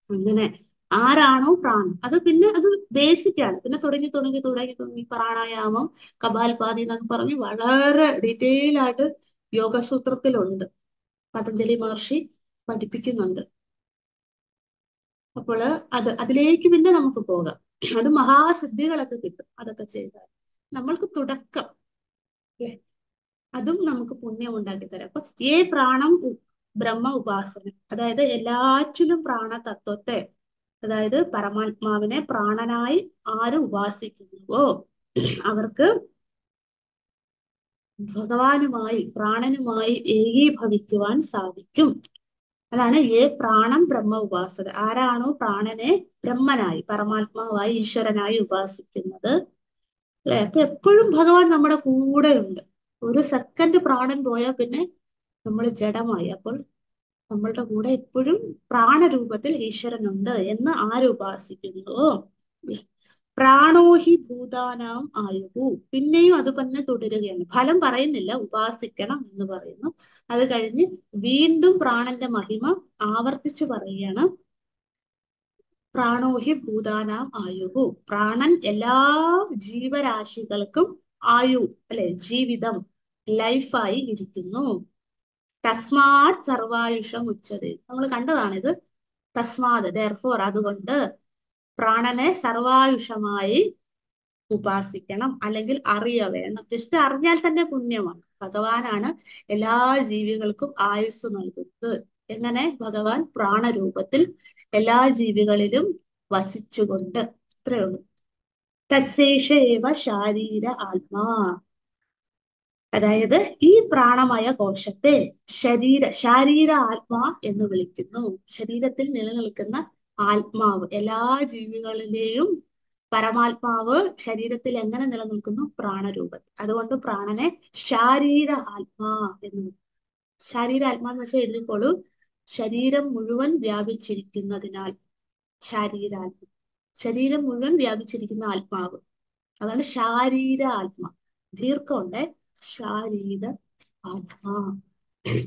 അങ്ങനെ ആരാണോ പ്രാണം, അത് പിന്നെ അത് ബേസിക് ആണ്. പിന്നെ തുടങ്ങി തുടങ്ങി തുടങ്ങി തുടങ്ങി പ്രാണായാമം, കപാൽപാതി എന്നൊക്കെ പറഞ്ഞ് വളരെ ഡീറ്റെയിൽ ആയിട്ട് യോഗസൂത്രത്തിലുണ്ട്, പതഞ്ജലി മഹർഷി പഠിപ്പിക്കുന്നുണ്ട്. അപ്പോൾ അതിലേക്ക് പിന്നെ നമുക്ക് പോകാം. അത് മഹാസിദ്ധികളൊക്കെ കിട്ടും അതൊക്കെ ചെയ്താൽ. നമ്മൾക്ക് തുടക്കം അല്ലെ, അതും നമുക്ക് പുണ്യം ഉണ്ടാക്കി തരാം. അപ്പൊ ഏ പ്രാണം ബ്രഹ്മ ഉപാസന, അതായത് എല്ലാറ്റിലും പ്രാണതത്വത്തെ, അതായത് പരമാത്മാവിനെ പ്രാണനായി ആര് ഉപാസിക്കുന്നുവോ അവർക്ക് ഭഗവാനുമായി പ്രാണനുമായി ഏകീഭവിക്കുവാൻ സാധിക്കും. അതാണ് ഏ പ്രാണം ബ്രഹ്മ ഉപാസന. ആരാണോ പ്രാണനെ ബ്രഹ്മനായി, പരമാത്മാവായി, ഈശ്വരനായി ഉപാസിക്കുന്നത് അല്ലെ, അപ്പൊ എപ്പോഴും ഭഗവാൻ നമ്മുടെ കൂടെ ഉണ്ട്. ഒരു സെക്കൻഡ് പ്രാണൻ പോയാൽ പിന്നെ നമ്മൾ ജഡമായി. അപ്പോൾ നമ്മളുടെ കൂടെ എപ്പോഴും പ്രാണരൂപത്തിൽ ഈശ്വരനുണ്ട് എന്ന് ആര് ഉപാസിക്കുന്നുവോ. പ്രാണോഹി ഭൂതാനാം ആയുഹു, പിന്നെയും അത് തന്നെ തുടരുകയാണ്. ഫലം പറയുന്നില്ല, ഉപാസിക്കണം എന്ന് പറയുന്നു. അത് കഴിഞ്ഞ് വീണ്ടും പ്രാണന്റെ മഹിമ ആവർത്തിച്ചു പറയുകയാണ്. പ്രാണോഹി ഭൂതാനാം ആയുഹു, പ്രാണൻ എല്ലാ ജീവരാശികൾക്കും ആയു അല്ലെ, ജീവിതം, ലൈഫായി ഇരിക്കുന്നു. തസ്മാത് സർവായുഷം ഉച്ചത്, നമ്മൾ കണ്ടതാണിത്. തസ്മാത് ദെർഫോർ, അതുകൊണ്ട് പ്രാണനെ സർവായുഷമായി ഉപാസിക്കണം, അല്ലെങ്കിൽ അറിയ വേണം. ജസ്റ്റ് അറിഞ്ഞാൽ തന്നെ പുണ്യമാണ്. ഭഗവാനാണ് എല്ലാ ജീവികൾക്കും ആയുസ് നൽകുന്നത്. എങ്ങനെ? ഭഗവാൻ പ്രാണരൂപത്തിൽ എല്ലാ ജീവികളിലും വസിച്ചുകൊണ്ട്. ഇത്രയേ ഉള്ളൂ. തസ്സേഷ ഏവ ശാരീര ആത്മാ, അതായത് ഈ പ്രാണമയ കോശത്തെ ശാരീര ആത്മാ എന്ന് വിളിക്കുന്നു. ശരീരത്തിൽ നിലനിൽക്കുന്ന ആത്മാവ്, എല്ലാ ജീവികളിലെയും പരമാത്മാവ് ശരീരത്തിൽ എങ്ങനെ നിലനിൽക്കുന്നു? പ്രാണരൂപത്തിൽ. അതുകൊണ്ട് പ്രാണനെ ശാരീര ആത്മാ എന്ന് വിളിക്കുന്നു. ശാരീര ആത്മാ എന്ന് വെച്ചാൽ എഴുതിക്കോളൂ, ശരീരം മുഴുവൻ വ്യാപിച്ചിരിക്കുന്നതിനാൽ ശാരീരാത്മ, ശരീരം മുഴുവൻ വ്യാപിച്ചിരിക്കുന്ന ആത്മാവ്, അതാണ് ശാരീര ആത്മ. ദീർഘമുണ്ട്, ശാരീര ആത്മാ.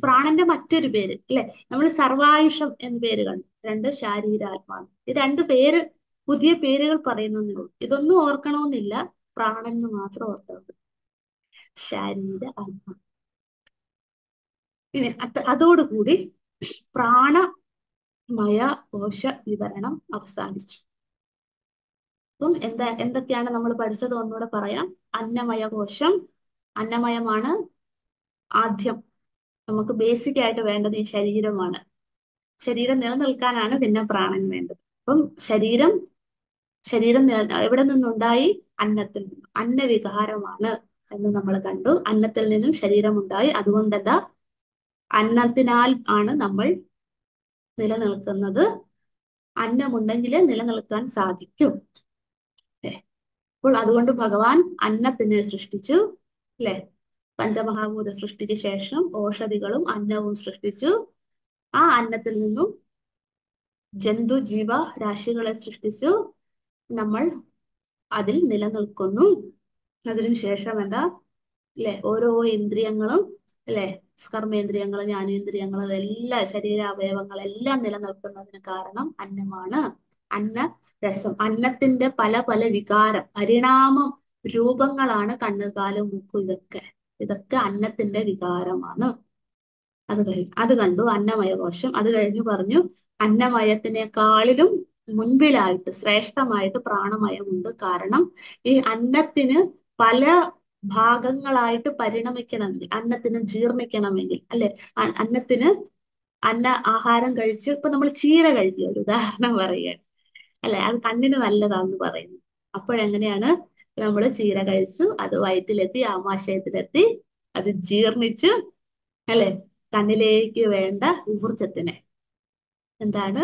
പ്രാണന്റെ മറ്റൊരു പേര് അല്ലെ, നമ്മൾ സർവായുഷം എന്ന പേര് കണ്ടു. രണ്ട് ശാരീരാത്മാ, ഈ രണ്ട് പേര് പുതിയ പേരുകൾ പറയുന്നേ ഉള്ളൂ. ഇതൊന്നും ഓർക്കണമെന്നില്ല, പ്രാണന് മാത്രം ഓർത്താൽ മതി. ശാരീര ആത്മാ. ഇനി അതോടുകൂടി പ്രാണ മയ കോശ വിവരണം അവസാനിച്ചു. അപ്പം എന്തൊക്കെയാണ് നമ്മൾ പഠിച്ചത് ഒന്നുകൂടെ പറയാം. അന്നമയ കോശം, അന്നമയമാണ് ആദ്യം. നമുക്ക് ബേസിക് ആയിട്ട് വേണ്ടത് ഈ ശരീരമാണ്. ശരീരം നിലനിൽക്കാനാണ് പിന്നെ പ്രാണൻ വേണ്ടത്. അപ്പം ശരീരം എവിടെ നിന്നുണ്ടായി? അന്നത്തിൽ നിന്നും. അന്നവികാരമാണ് എന്ന് നമ്മൾ കണ്ടു. അന്നത്തിൽ നിന്നും ശരീരമുണ്ടായി. അതുകൊണ്ടെന്താ? അന്നത്തിനാൽ ആണ് നമ്മൾ നിലനിൽക്കുന്നത്. അന്നമുണ്ടെങ്കിലേ നിലനിൽക്കാൻ സാധിക്കും. അപ്പോൾ അതുകൊണ്ട് ഭഗവാൻ അന്നത്തിനെ സൃഷ്ടിച്ചു, അല്ലെ? പഞ്ചമഹാഭൂത സൃഷ്ടിക്ക് ശേഷം ഔഷധികളും അന്നവും സൃഷ്ടിച്ചു. ആ അന്നത്തിൽ നിന്നും ജന്തു ജീവ രാശികളെ സൃഷ്ടിച്ചു. നമ്മൾ അതിൽ നിലനിൽക്കുന്നു. അതിനുശേഷം എന്താ, അല്ലെ? ഓരോ ഇന്ദ്രിയങ്ങളും, അല്ലെ? കർമ്മേന്ദ്രിയങ്ങളും ജ്ഞാനേന്ദ്രിയങ്ങളും എല്ലാ ശരീരാവയവങ്ങളെല്ലാം നിലനിൽക്കുന്നതിന് കാരണം അന്നമാണ്. അന്ന രസം, അന്നത്തിന്റെ പല പല വികാരം, പരിണാമം, രൂപങ്ങളാണ് കണ്ണ്, കാല്, മൂക്ക്. ഇതൊക്കെ അന്നത്തിന്റെ വികാരമാണ്. അത് കണ്ടു അന്നമയ കോശം. അത് കഴിഞ്ഞു പറഞ്ഞു അന്നമയത്തിനേക്കാളിലും മുൻപിലായിട്ട് ശ്രേഷ്ഠമായിട്ട് പ്രാണമയമുണ്ട്. കാരണം ഈ അന്നത്തിന് പല ഭാഗങ്ങളായിട്ട് പരിണമിക്കണമെങ്കിൽ, അന്നത്തിന് ജീർണിക്കണമെങ്കിൽ, അല്ലെ? അന്നത്തിന് ആഹാരം കഴിച്ച്, ഇപ്പൊ നമ്മൾ ചീര കഴിക്കുക, ഒരു ഉദാഹരണം പറയുക, അല്ലെ? അത് കണ്ണിന് നല്ലതാന്ന് പറയുന്നു. അപ്പോഴെങ്ങനെയാണ്? നമ്മൾ ചീര കഴിച്ചു, അത് വയറ്റിലെത്തി, ആമാശയത്തിലെത്തി, അത് ജീർണിച്ച്, അല്ലെ? കണ്ണിലേക്ക് വേണ്ട ഊർജത്തിനെ, എന്താണ്,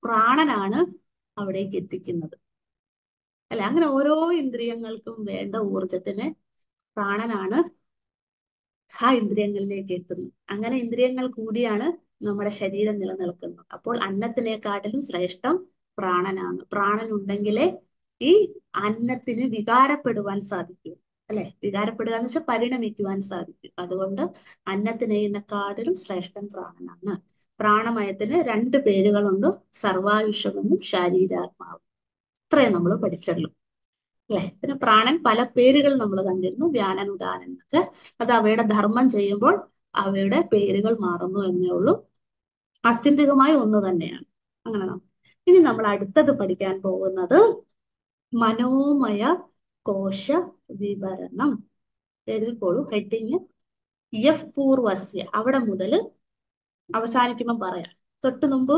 പ്രാണനാണ് അവിടേക്ക് എത്തിക്കുന്നത്, അല്ലെ? അങ്ങനെ ഓരോ ഇന്ദ്രിയങ്ങൾക്കും വേണ്ട ഊർജത്തിന് പ്രാണനാണ് ആ ഇന്ദ്രിയങ്ങളിലേക്ക് എത്തുന്നത്. അങ്ങനെ ഇന്ദ്രിയങ്ങൾ കൂടിയാണ് നമ്മുടെ ശരീരം നിലനിൽക്കുന്നത്. അപ്പോൾ അന്നത്തിനെക്കാട്ടിലും ശ്രേഷ്ഠം പ്രാണനാണ്. പ്രാണൻ ഉണ്ടെങ്കിലേ ഈ അന്നത്തിന് വികാരപ്പെടുവാൻ സാധിക്കൂ, അല്ലെ? വികാരപ്പെടുക എന്ന് വെച്ചാൽ പരിണമിക്കുവാൻ സാധിക്കും. അതുകൊണ്ട് അന്നത്തിനെക്കാട്ടിലും ശ്രേഷ്ഠം പ്രാണനാണ്. പ്രാണമയത്തിന് രണ്ട് പേരുകളുണ്ട്, സർവായുഷമെന്നും ശാരീരാത്മാവും. ഇത്രയും നമ്മൾ പഠിച്ചുള്ളൂ, അല്ലെ? പിന്നെ പ്രാണൻ പല പേരുകൾ നമ്മൾ കണ്ടിരുന്നു, വ്യാനൻ, ഉദാനൻ എന്നൊക്കെ. അത് അവയുടെ ധർമ്മം ചെയ്യുമ്പോൾ അവയുടെ പേരുകൾ മാറുന്നു എന്നേ ഉള്ളൂ. ആത്യന്തികമായി ഒന്ന് തന്നെയാണ്. അങ്ങനെ ഇനി നമ്മൾ അടുത്തത് പഠിക്കാൻ പോകുന്നത് മനോമയ കോശ വിവരണം. എഴുതിക്കോളൂ ഹെഡിങ്. യഫ് പൂർവസ്യ, അവിടെ മുതൽ അവസാനിക്കുമ്പോൾ പറയാം. തൊട്ട് മുമ്പ്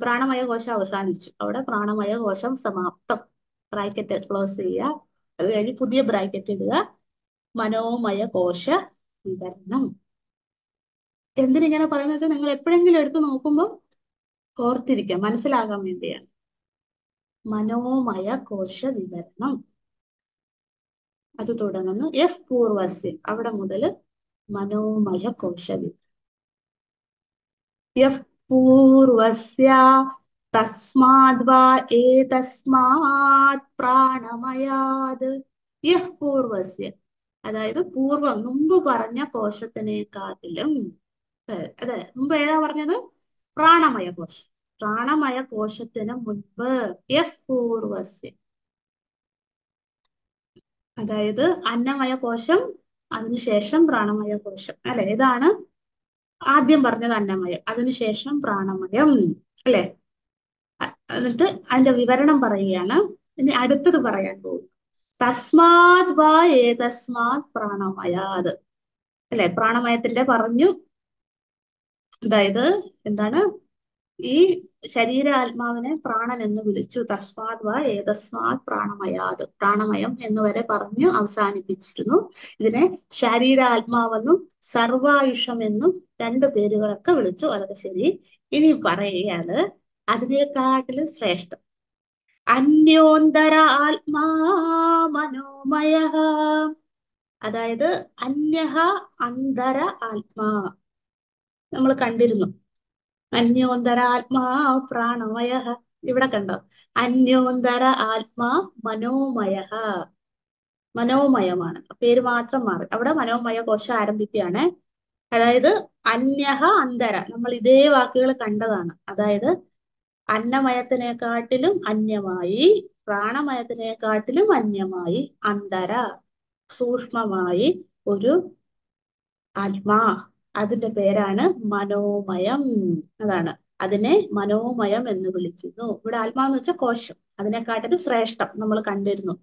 പ്രാണമയ കോശം അവസാനിച്ചു, അവിടെ പ്രാണമയ കോശം സമാപ്തം. ബ്രാക്കറ്റ് ക്ലോസ് ചെയ്യുക. അത് കഴിഞ്ഞ് പുതിയ ബ്രാക്കറ്റ് ഇടുക. മനോമയ കോശ വിവരണം. എന്തിനിങ്ങനെ പറയുന്നത് വെച്ചാൽ നിങ്ങൾ എപ്പോഴെങ്കിലും എടുത്ത് നോക്കുമ്പോൾ ഓർത്തിരിക്കാം, മനസ്സിലാകാൻ വേണ്ടിയാണ്. മനോമയ കോശ വിവരണം. അത് തുടങ്ങുന്നു എഫ് പൂർവസ്യ, അവിടെ മുതൽ മനോമയ കോശ വിവരണം. യഫ് പൂർവസ്യ തസ്മാദ് വാ ഏതസ്മാത് പ്രാണമയാത്. യഹ് പൂർവസ്യ, അതായത് പൂർവം, മുമ്പ് പറഞ്ഞ കോശത്തിനെക്കാട്ടിലും, അതെ, മുമ്പ് ഏതാ പറഞ്ഞത്? പ്രാണമയ കോശം. പ്രാണമയ കോശത്തിന് മുൻപ് യഹ് പൂർവസ്യ, അതായത് അന്നമയ കോശം, അതിനുശേഷം പ്രാണമയ കോശം, അല്ലെ? ഇതാണ് ആദ്യം പറഞ്ഞത് അന്നമയം, അതിനുശേഷം പ്രാണമയം, അല്ലെ? എന്നിട്ട് അതിന്റെ വിവരണം പറയുകയാണ്. ഇനി അടുത്തത് പറയാൻ പോകും. തസ്മാത് വാ ഏതസ്മാത് പ്രാണമയാത്, അല്ലെ? പ്രാണമയത്തിന്റെ പറഞ്ഞു. അതായത് എന്താണ്? ഈ ശരീരാത്മാവിനെ പ്രാണൻ എന്ന് വിളിച്ചു. തസ്മാത് വാ ഏതസ്മാത് പ്രാണമയാത്, പ്രാണമയം എന്ന് വരെ പറഞ്ഞു അവസാനിപ്പിച്ചിരുന്നു. ഇതിനെ ശരീരാത്മാവെന്നും സർവായുഷം എന്നും രണ്ട് പേരുകളൊക്കെ വിളിച്ചു. അതൊക്കെ ശരി. ഇനി പറയുകയാണ് അതിനെക്കാട്ടിലും ശ്രേഷ്ഠം. അന്യോന്തര ആത്മാ മനോമയ, അതായത് അന്യഹ അന്തര ആത്മാ നമ്മൾ കണ്ടിരുന്നു. അന്യോന്തര ആത്മാ പ്രാണമയ, ഇവിടെ കണ്ടോ? അന്യോന്തര ആത്മാ മനോമയ, മനോമയമാണ്. പേര് മാത്രം മാറി. അവിടെ മനോമയ കോശം ആരംഭിക്കുകയാണ്. അതായത് അന്യഹ അന്തര, നമ്മൾ ഇതേ വാക്കുകൾ കണ്ടതാണ്. അതായത് അന്നമയത്തിനെക്കാട്ടിലും അന്യമായി, പ്രാണമയത്തിനെക്കാട്ടിലും അന്യമായി, അന്തര, സൂക്ഷ്മമായി ഒരു ആത്മാ, അതിന്റെ പേരാണ് മനോമയം. അതാണ് അതിനെ മനോമയം എന്ന് വിളിക്കുന്നു. ഇവിടെ ആത്മാവെന്ന് വെച്ചാൽ കോശം, അതിനെക്കാട്ടിലും ശ്രേഷ്ഠം നമ്മൾ കണ്ടിരുന്നു.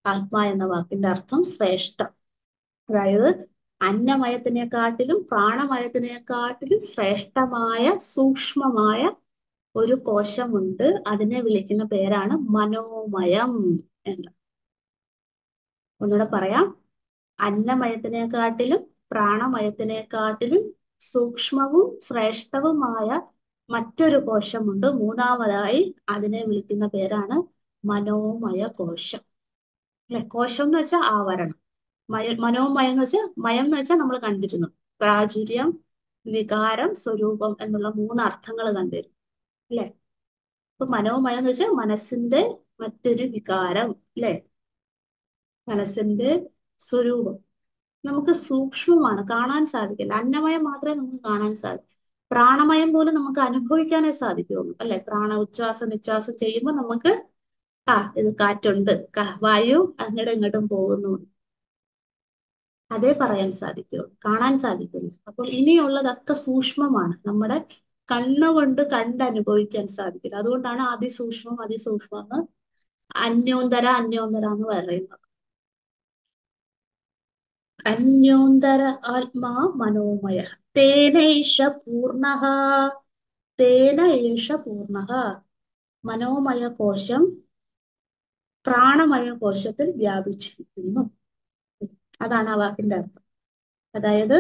ആത്മാ എന്ന വാക്കിന്റെ അർത്ഥം ശ്രേഷ്ഠം. അതായത് അന്നമയത്തിനെക്കാട്ടിലും പ്രാണമയത്തിനെക്കാട്ടിലും ശ്രേഷ്ഠമായ സൂക്ഷ്മമായ ഒരു കോശമുണ്ട്. അതിനെ വിളിക്കുന്ന പേരാണ് മനോമയം എന്ന്. ഒന്നുകൂടെ പറയാം. അന്നമയത്തിനെക്കാട്ടിലും പ്രാണമയത്തിനെക്കാട്ടിലും സൂക്ഷ്മവും ശ്രേഷ്ഠവുമായ മറ്റൊരു കോശമുണ്ട്, മൂന്നാമതായി. അതിനെ വിളിക്കുന്ന പേരാണ് മനോമയ കോശം. അല്ലെ, കോശം എന്ന് വെച്ചാൽ ആവരണം, മനോമയം എന്ന് വെച്ചാൽ, മയം എന്ന് വെച്ചാൽ നമ്മൾ കണ്ടിരുന്നു പ്രാചുര്യം, വികാരം, സ്വരൂപം എന്നുള്ള 3 അർത്ഥങ്ങൾ കണ്ടിരുന്നു. അല്ലെ, അപ്പൊ മനോമയം എന്ന് വെച്ചാൽ മനസ്സിന്റെ മറ്റൊരു വികാരം. അല്ലെ, മനസ്സിന്റെ സ്വരൂപം. നമുക്ക് സൂക്ഷ്മമാണ്, കാണാൻ സാധിക്കില്ല. അന്നമയം മാത്രമേ നമുക്ക് കാണാൻ സാധിക്കൂ. പ്രാണമയം പോലും നമുക്ക് അനുഭവിക്കാനേ സാധിക്കുകയുള്ളൂ. അല്ലെ, പ്രാണ ഉച്ഛ്വാസം നിശ്വാസം ചെയ്യുമ്പോൾ നമുക്ക് ഇത് കാറ്റുണ്ട്, വായു അങ്ങോട്ടും ഇങ്ങോട്ടും പോകുന്നു, അതേ പറയാൻ സാധിക്കുള്ളൂ, കാണാൻ സാധിക്കുള്ളൂ. അപ്പോൾ ഇനിയുള്ളതൊക്കെ സൂക്ഷ്മമാണ്, നമ്മുടെ കണ്ണുകൊണ്ട് കണ്ടനുഭവിക്കാൻ സാധിക്കില്ല. അതുകൊണ്ടാണ് അതിസൂക്ഷ്മം അതിസൂക്ഷ്മം എന്ന്, അന്യോന്തര അന്യോന്തര എന്ന് പറയുന്നത്. അന്യോന്തര ആത്മാ മനോമയ തേനൈഷ പൂർണ്ണഃ. തേനൈഷ പൂർണ്ണഃ. മനോമയ കോശം പ്രാണമയ കോശത്തിൽ വ്യാപിച്ചിരിക്കുന്നു. അതാണ് ആ വാക്കിന്റെ അർത്ഥം. അതായത്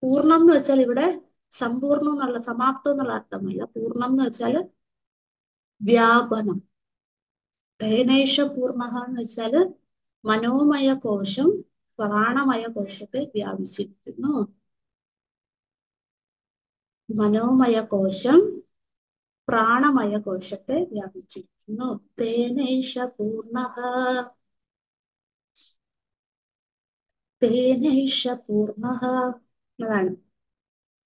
പൂർണ്ണം എന്ന് വെച്ചാൽ ഇവിടെ സമ്പൂർണ്ണം എന്നുള്ള, സമാപ്തം എന്നുള്ള അർത്ഥമല്ല. പൂർണ്ണം എന്ന് വെച്ചാൽ വ്യാപനം. തേനൈഷ പൂർണ്ണഃ എന്ന് വെച്ചാല് മനോമയ കോശം പ്രാണമയ കോശത്തെ വ്യാപിച്ചിരിക്കുന്നു. മനോമയ കോശം പ്രാണമയ കോശത്തെ വ്യാപിച്ചിരിക്കുന്നു. തേനൈഷ പൂർണ്ണഃ. തേനൈഷ പൂർണ്ണഃ അതാണ്.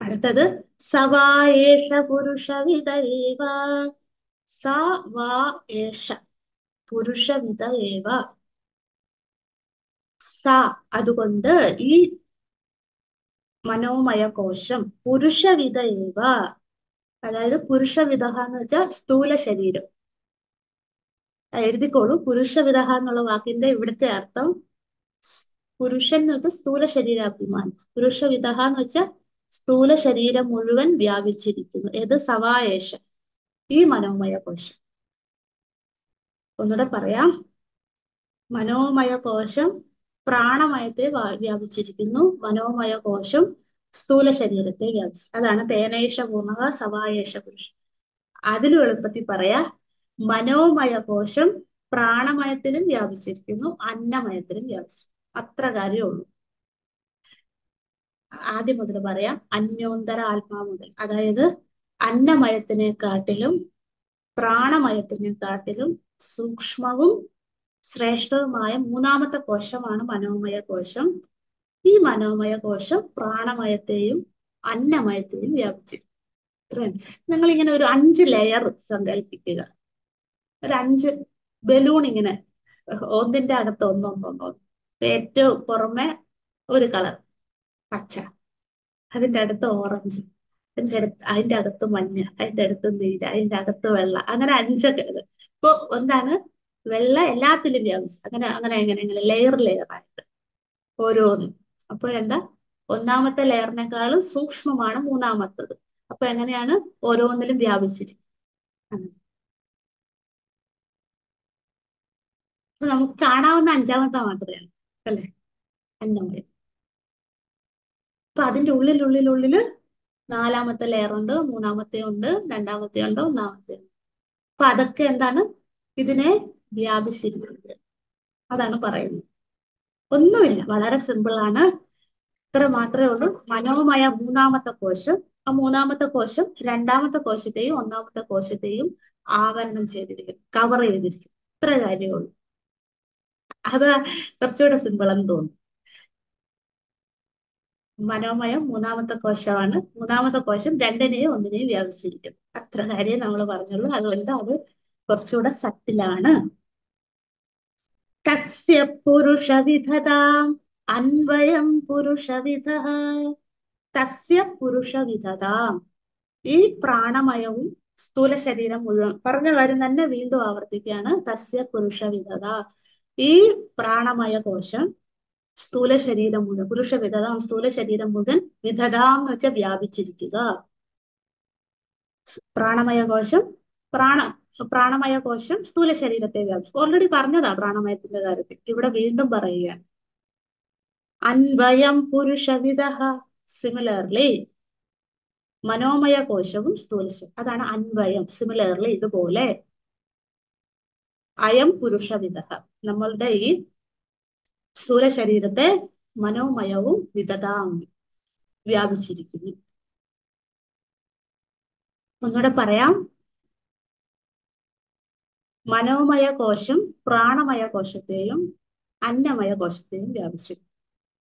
അടുത്തത് സവായേഷ പുരുഷവിദ ഏവ. സ വാ ഏഷ പുരുഷവിദ ഏവ. സ അതുകൊണ്ട് ഈ മനോമയ കോശം പുരുഷവിദ ഏവ. അതായത് പുരുഷവിദ എന്ന് വെച്ചാൽ സ്ഥൂല ശരീരം. എഴുതിക്കോളൂ, പുരുഷവിദ എന്നുള്ള വാക്കിന്റെ ഇവിടുത്തെ അർത്ഥം പുരുഷൻ എന്ന് വെച്ചാൽ സ്ഥൂല ശരീരാഭിമാനം. പുരുഷവിദ എന്ന് വെച്ചാൽ സ്ഥൂല ശരീരം മുഴുവൻ വ്യാപിച്ചിരിക്കുന്നു. ഏത്? സവായേഷ, ഈ മനോമയ കോശം. ഒന്നുകൂടെ പറയാം. മനോമയ കോശം പ്രാണമയത്തെ വ്യാപിച്ചിരിക്കുന്നു. മനോമയ കോശം സ്ഥൂല ശരീരത്തെ വ്യാപിച്ചു. അതാണ് തേനേഷ പൂർണ്ണ സവായേഷ പുരുഷൻ. അതിലും എളുപ്പത്തിൽ പറയാ, മനോമയ കോശം പ്രാണമയത്തിലും വ്യാപിച്ചിരിക്കുന്നു, അന്നമയത്തിലും വ്യാപിച്ചു. അത്ര കാര്യമുള്ളൂ. ആദ്യം മുതൽ പറയാം. അന്യോന്തര ആത്മാ മുതൽ. അതായത് അന്നമയത്തിനെക്കാട്ടിലും പ്രാണമയത്തിനെക്കാട്ടിലും സൂക്ഷ്മവും ശ്രേഷ്ഠവുമായ മൂന്നാമത്തെ കോശമാണ് മനോമയ കോശം. ഈ മനോമയ കോശം പ്രാണമയത്തെയും അന്നമയത്തെയും വ്യാപിച്ചിരിക്കും. ഇത്രയാണ്. നിങ്ങൾ ഇങ്ങനെ ഒരു 5 ലെയർ സങ്കല്പിക്കുക. ഒരു 5 ബലൂൺ ഇങ്ങനെ, ഒന്നിന്റെ അകത്ത് ഒന്നൊന്നൊന്നോ. ഏറ്റവും പുറമെ ഒരു കളർ പച്ച, അതിന്റെ അടുത്ത് ഓറഞ്ച്, അതിന്റെ അകത്ത് മഞ്ഞ, അതിന്റെ അടുത്ത് നീല, അതിന്റെ അകത്ത് വെള്ള, അങ്ങനെ 5 ഇപ്പൊ എന്താണ് വെള്ള എല്ലാത്തിലും വ്യാപിച്ചു. അങ്ങനെ അങ്ങനെ എങ്ങനെ എങ്ങനെ ലെയർ ലെയർ ആയിട്ട് ഓരോന്നും. അപ്പോഴെന്താ, ഒന്നാമത്തെ ലെയറിനേക്കാളും സൂക്ഷ്മമാണ് മൂന്നാമത്തത്. അപ്പൊ എങ്ങനെയാണ് ഓരോന്നിലും വ്യാപിച്ചിരിക്കും. അപ്പൊ നമുക്ക് കാണാവുന്ന 5-മത്തെ മാത്രമാണ്, അല്ലെ, അന്നമയം. അപ്പൊ അതിന്റെ ഉള്ളിലുള്ളിലുള്ളില് 4-മത്തെ ലെയർ ഉണ്ട്, 3-മത്തെ ഉണ്ട്, 2-മത്തെ ഉണ്ട്, 1-മത്തെ ഉണ്ട്. അപ്പൊ അതൊക്കെ എന്താണ്, ഇതിനെ വ്യാപിച്ചിരിക്കുന്നത്. അതാണ് പറയുന്നത്. ഒന്നുമില്ല, വളരെ സിമ്പിൾ ആണ്. ഇത്ര മാത്രമേ ഉള്ളൂ. മനോമയ 3-മത്തെ കോശം. ആ 3-മത്തെ കോശം 2-മത്തെ കോശത്തെയും 1-മത്തെ കോശത്തെയും ആവരണം ചെയ്തിരിക്കും, കവർ ചെയ്തിരിക്കും. ഇത്ര കാര്യമേ ഉള്ളൂ. അത് കുറച്ചുകൂടെ സിമ്പിൾ എന്ന് തോന്നുന്നു. മനോമയം 3-മത്തെ കോശമാണ്. 3-മത്തെ കോശം 2-നെയും 1-നെയും വ്യാപിച്ചിരിക്കുന്നു. അത്ര കാര്യം നമ്മൾ പറഞ്ഞുള്ളൂ. അതുകൊണ്ട് അത് കുറച്ചുകൂടെ സട്ടിലാണ്. തസ്യ പുരുഷവിധതാം അന്വയം പുരുഷവിധഃ. തസ്യ പുരുഷവിധതാം. ഈ പ്രാണമയവും സ്ഥൂല ശരീരം മുഴുവൻ പറഞ്ഞ കാര്യം തന്നെ വീണ്ടും ആവർത്തിക്കുകയാണ്. തസ്യ പുരുഷ വിധത. ഈ പ്രാണമയ കോശം സ്ഥൂല ശരീരം മുഴുവൻ, പുരുഷ വിധത സ്ഥൂല ശരീരം മുഴുവൻ, വിധത എന്ന് വെച്ചാൽ വ്യാപിച്ചിരിക്കുക. പ്രാണമയ കോശം പ്രാണ പ്രാണമയ കോശം സ്ഥൂല ശരീരത്തെ വ്യാപിച്ചു. ഓൾറെഡി പറഞ്ഞതാ പ്രാണമയത്തിന്റെ കാര്യത്തിൽ, ഇവിടെ വീണ്ടും പറയുകയാണ്. അൻവയം പുരുഷവിധ. സിമിലർലി മനോമയ കോശവും സ്ഥൂല അതാണ് അൻവയം. സിമിലർലി ഇതുപോലെ അയം പുരുഷവിധ, നമ്മളുടെ ഈ സ്ഥൂല ശരീരത്തെ മനോമയവും വിധതാം വ്യാപിച്ചിരിക്കുന്നു. ഒന്നുകൂടെ പറയാം. മനോമയ കോശം പ്രാണമയ കോശത്തെയും അന്നമയ കോശത്തെയും വ്യാപിച്ചു.